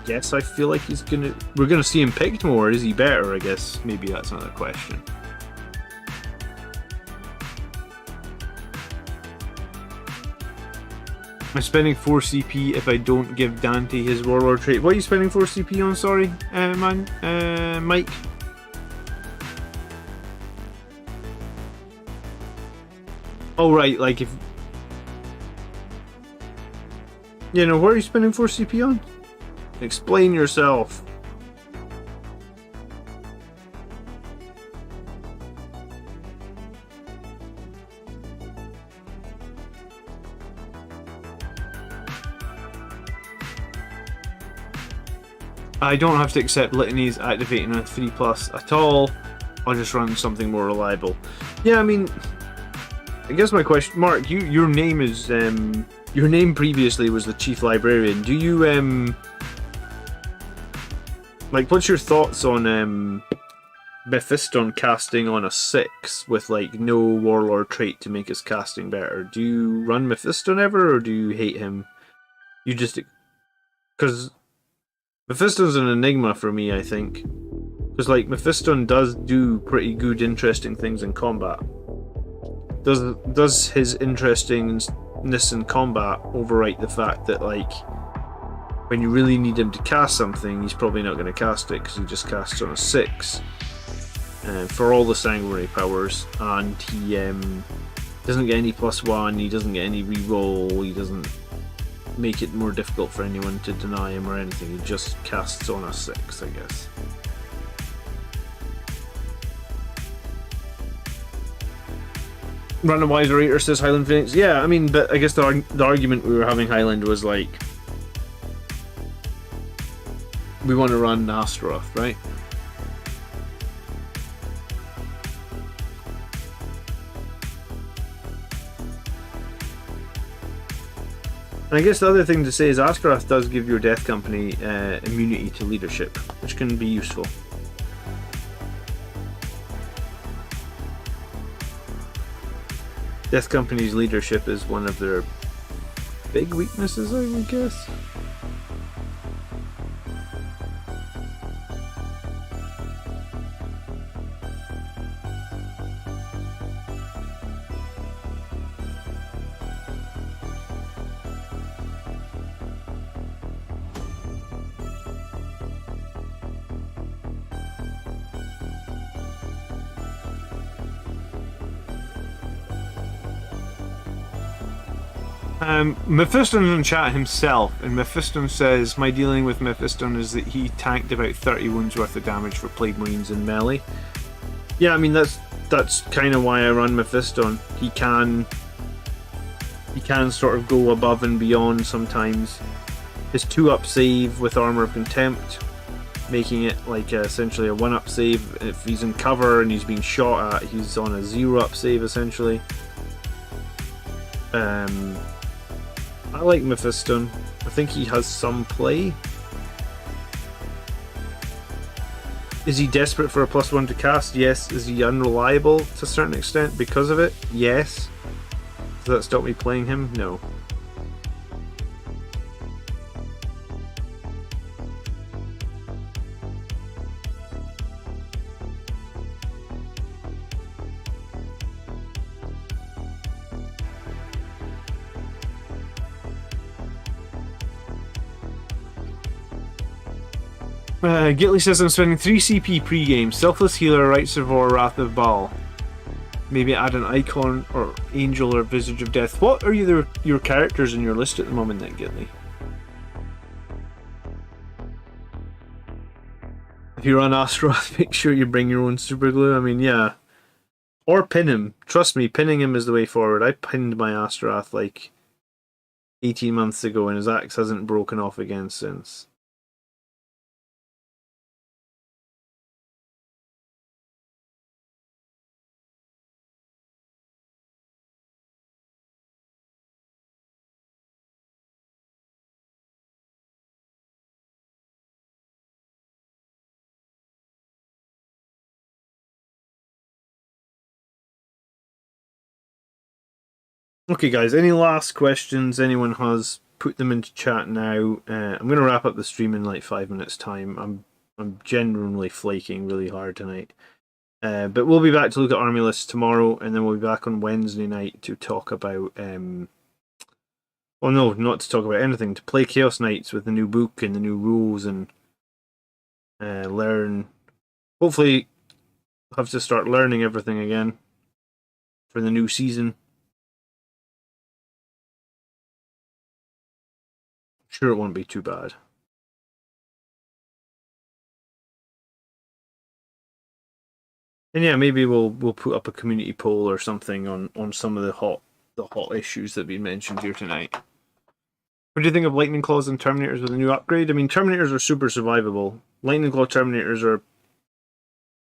guess I feel like we're going to see him picked more. Is he better? I guess maybe that's another question. I'm spending 4 CP if I don't give Dante his Warlord trait. What are you spending 4 CP on, sorry, Mike? Oh, right, like if... You know, what are you spending 4 CP on? Explain yourself. I don't have to accept litanies activating a 3+ at all. I'll just run something more reliable. Yeah, I mean, I guess my question, Mark, your name is your name previously was the Chief Librarian. Do you like, what's your thoughts on Mephiston casting on a 6 with like no Warlord trait to make his casting better? Do you run Mephiston ever, or do you hate him? You just, because Mephiston's an enigma for me, I think. Because, like, Mephiston does do pretty good, interesting things in combat. does his interestingness in combat overwrite the fact that, like, when you really need him to cast something, he's probably not going to cast it because he just casts on a 6 for all the sanguinary powers, and he doesn't get any +1, he doesn't get any reroll, he doesn't make it more difficult for anyone to deny him or anything, he just casts on a 6, I guess. Randomizer Rater says Highland Phoenix. Yeah, I mean, but I guess the argument we were having, Highland, was like, we want to run Astaroth, right? And I guess the other thing to say is Astaroth does give your Death Company immunity to leadership, which can be useful. Death Company's leadership is one of their big weaknesses, I would guess. Mephiston's in chat himself, and Mephiston says, my dealing with Mephiston is that he tanked about 30 wounds worth of damage for Plague Marines in melee. Yeah, I mean, that's kind of why I run Mephiston. He can sort of go above and beyond sometimes. His 2-up save with Armor of Contempt, making it like essentially a 1-up save. If he's in cover and he's being shot at, he's on a 0-up save essentially. I like Mephiston. I think he has some play. Is he desperate for a +1 to cast? Yes. Is he unreliable to a certain extent because of it? Yes. Does that stop me playing him? No. Gitley says I'm spending 3 CP pre-game. Selfless Healer, Rites of War, Wrath of Baal. Maybe add an icon or angel or Visage of Death. What are your characters in your list at the moment then, Gitley? If you run Astaroth, make sure you bring your own super glue. I mean, yeah. Or pin him. Trust me, pinning him is the way forward. I pinned my Astaroth like 18 months ago and his axe hasn't broken off again since. Okay, guys, any last questions anyone has, put them into chat now. I'm going to wrap up the stream in like 5 minutes' time. I'm genuinely flaking really hard tonight. But we'll be back to look at army lists tomorrow, and then we'll be back on Wednesday night to talk about... well, no, not to talk about anything. To play Chaos Knights with the new book and the new rules and learn... Hopefully, have to start learning everything again for the new season. Sure, it won't be too bad. And yeah, maybe we'll put up a community poll or something on some of the hot issues that have been mentioned here tonight. What do you think of Lightning Claws and Terminators with a new upgrade? I mean, Terminators are super survivable. Lightning Claw Terminators are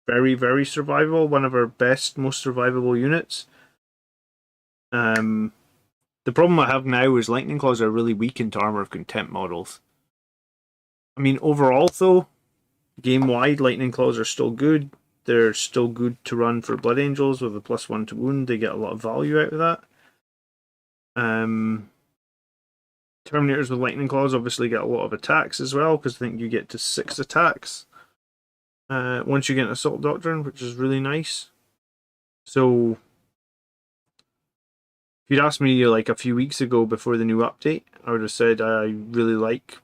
very, very survivable. One of our best, most survivable units. The problem I have now is Lightning Claws are really weak into Armor of Contempt models. I mean, overall though, game-wide, Lightning Claws are still good. They're still good to run for Blood Angels with a +1 to wound. They get a lot of value out of that. Terminators with Lightning Claws obviously get a lot of attacks as well, because I think you get to 6 attacks once you get an Assault Doctrine, which is really nice. So If you'd asked me like a few weeks ago before the new update, I would have said I really like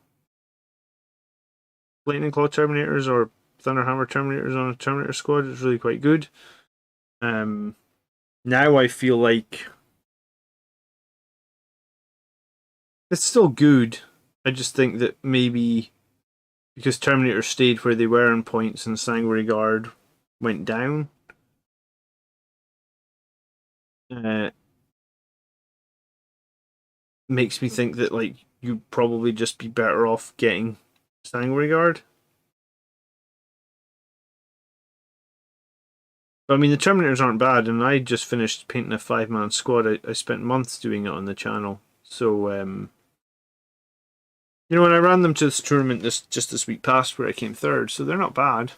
Lightning Claw Terminators or Thunderhammer Terminators on a Terminator squad. It's really quite good. Now I feel like it's still good. I just think that maybe because Terminators stayed where they were in points and Sanguinary Guard went down, makes me think that like you'd probably just be better off getting Sanguinary Guard. But, I mean, the Terminators aren't bad, and I just finished painting a 5-man squad. I spent months doing it on the channel. So, when I ran them to this tournament this week past where I came third, so they're not bad.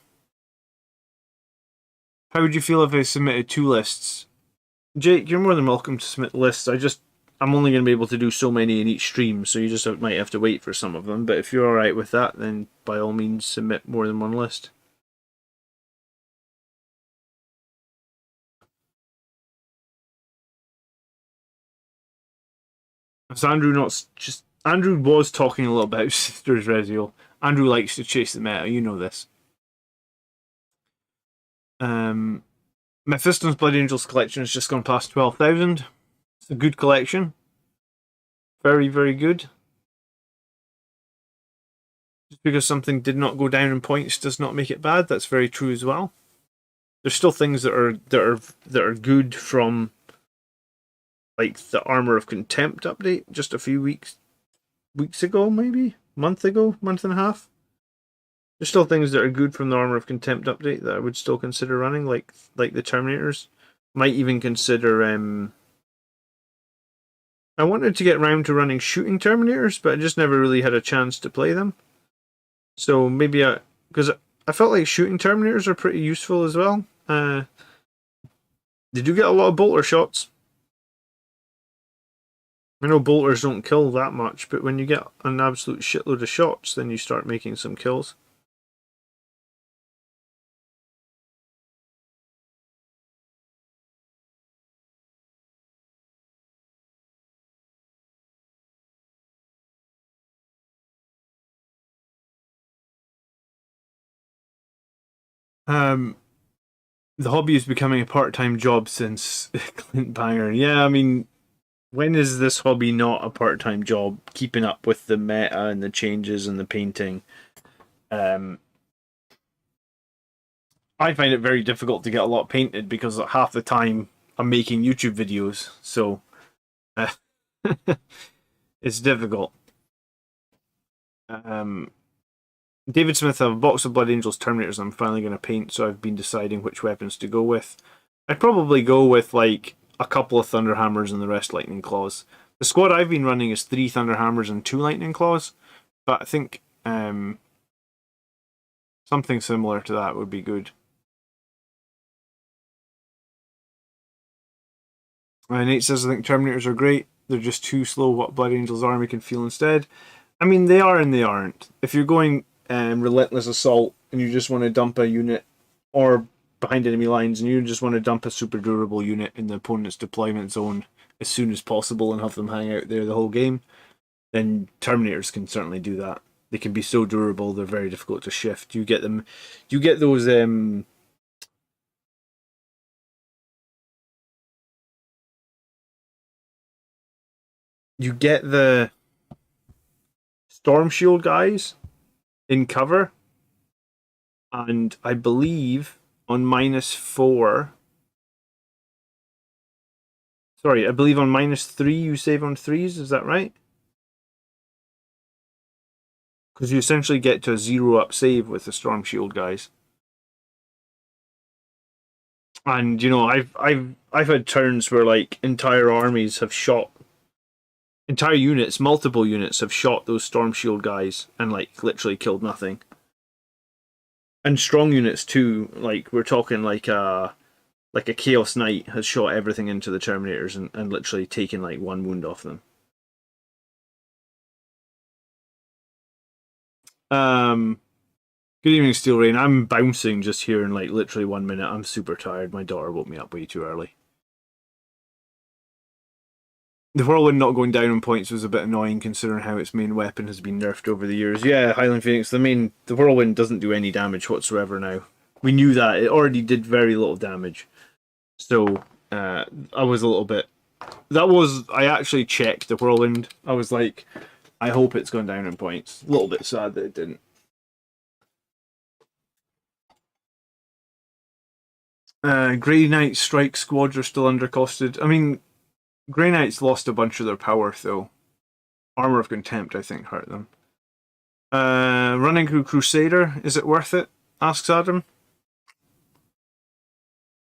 How would you feel if I submitted 2 lists? Jake, you're more than welcome to submit lists. I'm only going to be able to do so many in each stream, so you just might have to wait for some of them. But if you're alright with that, then by all means submit more than 1 list. Is Andrew not just... Andrew was talking a little about Sisters Reziel. Andrew likes to chase the meta, you know this. Mephiston's Blood Angels collection has just gone past 12,000. It's a good collection. Very, very good. Just because something did not go down in points does not make it bad. That's very true as well. There's still things that are good from like the Armor of Contempt update just a few weeks ago, maybe month and a half. There's still things that are good from the Armor of Contempt update that I would still consider running, like the Terminators. Might even consider. I wanted to get round to running shooting Terminators, but I just never really had a chance to play them. So maybe because I felt like shooting Terminators are pretty useful as well. They do get a lot of bolter shots. I know bolters don't kill that much, but when you get an absolute shitload of shots, then you start making some kills. The hobby is becoming a part-time job since Clint Banger. Yeah, I mean, when is this hobby not a part-time job? Keeping up with the meta and the changes and the painting. I find it very difficult to get a lot painted because half the time I'm making YouTube videos, so it's difficult. David Smith, I have a box of Blood Angels Terminators I'm finally going to paint, so I've been deciding which weapons to go with. I'd probably go with like a couple of Thunderhammers and the rest Lightning Claws. The squad I've been running is 3 Thunderhammers and 2 Lightning Claws, but I think something similar to that would be good. Nate says, I think Terminators are great. They're just too slow what Blood Angels Army can feel instead. I mean, they are and they aren't. If you're going Relentless Assault and you just want to dump a unit, or behind enemy lines and you just want to dump a super durable unit in the opponent's deployment zone as soon as possible and have them hang out there the whole game, then Terminators can certainly do that. They can be so durable, they're very difficult to shift. You get those you get the Storm Shield guys in cover, and I believe on -4. Sorry, I believe on -3 you save on 3s, is that right? Because you essentially get to a 0-up save with the Storm Shield guys. And you know, I've had turns where like entire armies have shot entire units, multiple units have shot those Storm Shield guys and like literally killed nothing. And strong units too, like we're talking like a Chaos Knight has shot everything into the Terminators and literally taken like 1 wound off them. Good evening, Steel Rain. I'm bouncing just here in like literally 1 minute. I'm super tired. My daughter woke me up way too early. The Whirlwind not going down in points was a bit annoying considering how its main weapon has been nerfed over the years. Yeah, Highland Phoenix, the Whirlwind doesn't do any damage whatsoever now. We knew that. It already did very little damage. So, I was a little bit... I actually checked the Whirlwind. I was like, I hope it's gone down in points. A little bit sad that it didn't. Grey Knight Strike Squads are still undercosted. I mean, Grey Knights lost a bunch of their power, though. Armor of Contempt, I think, hurt them. Running through Crusader, is it worth it? Asks Adam.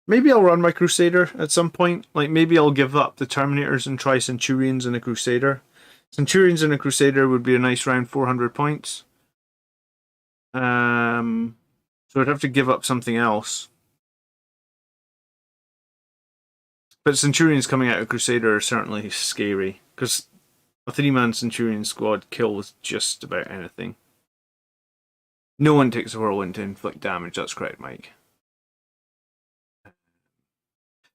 Maybe I'll run my Crusader at some point. Like, maybe I'll give up the Terminators and try Centurions and a Crusader. Centurions and a Crusader would be a nice round 400 points. So I'd have to give up something else. But Centurions coming out of Crusader are certainly scary, because a 3-man Centurion squad kills just about anything. No one takes a Whirlwind to inflict damage, that's correct, Mike.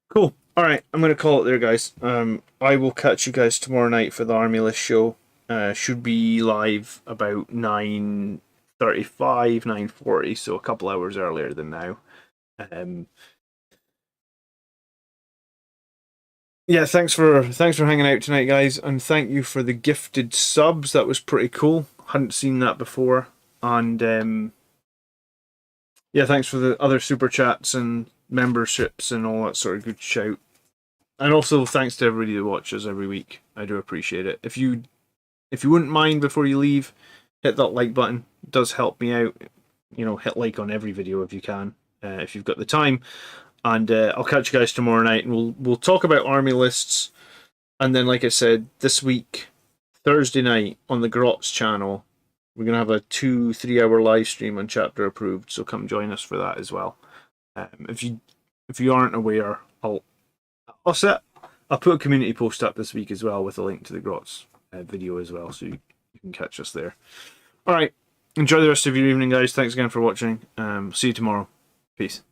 Cool. Alright, I'm going to call it there, guys. I will catch you guys tomorrow night for the Army List show. Should be live about 9:35, 9:40, so a couple hours earlier than now. Yeah, thanks for hanging out tonight, guys, and thank you for the gifted subs. That was pretty cool. Hadn't seen that before. And yeah, thanks for the other super chats and memberships and all that sort of good shout. And also thanks to everybody that watches every week. I do appreciate it. If you wouldn't mind before you leave, hit that like button. It does help me out. You know, hit like on every video if you can, if you've got the time. And I'll catch you guys tomorrow night, and we'll talk about army lists. And then, like I said, this week, Thursday night on the Grotz channel, we're gonna have a 2-3 hour live stream on Chapter Approved. So come join us for that as well. If you aren't aware, I'll put a community post up this week as well with a link to the Grotz video as well, so you can catch us there. All right, enjoy the rest of your evening, guys. Thanks again for watching. See you tomorrow. Peace.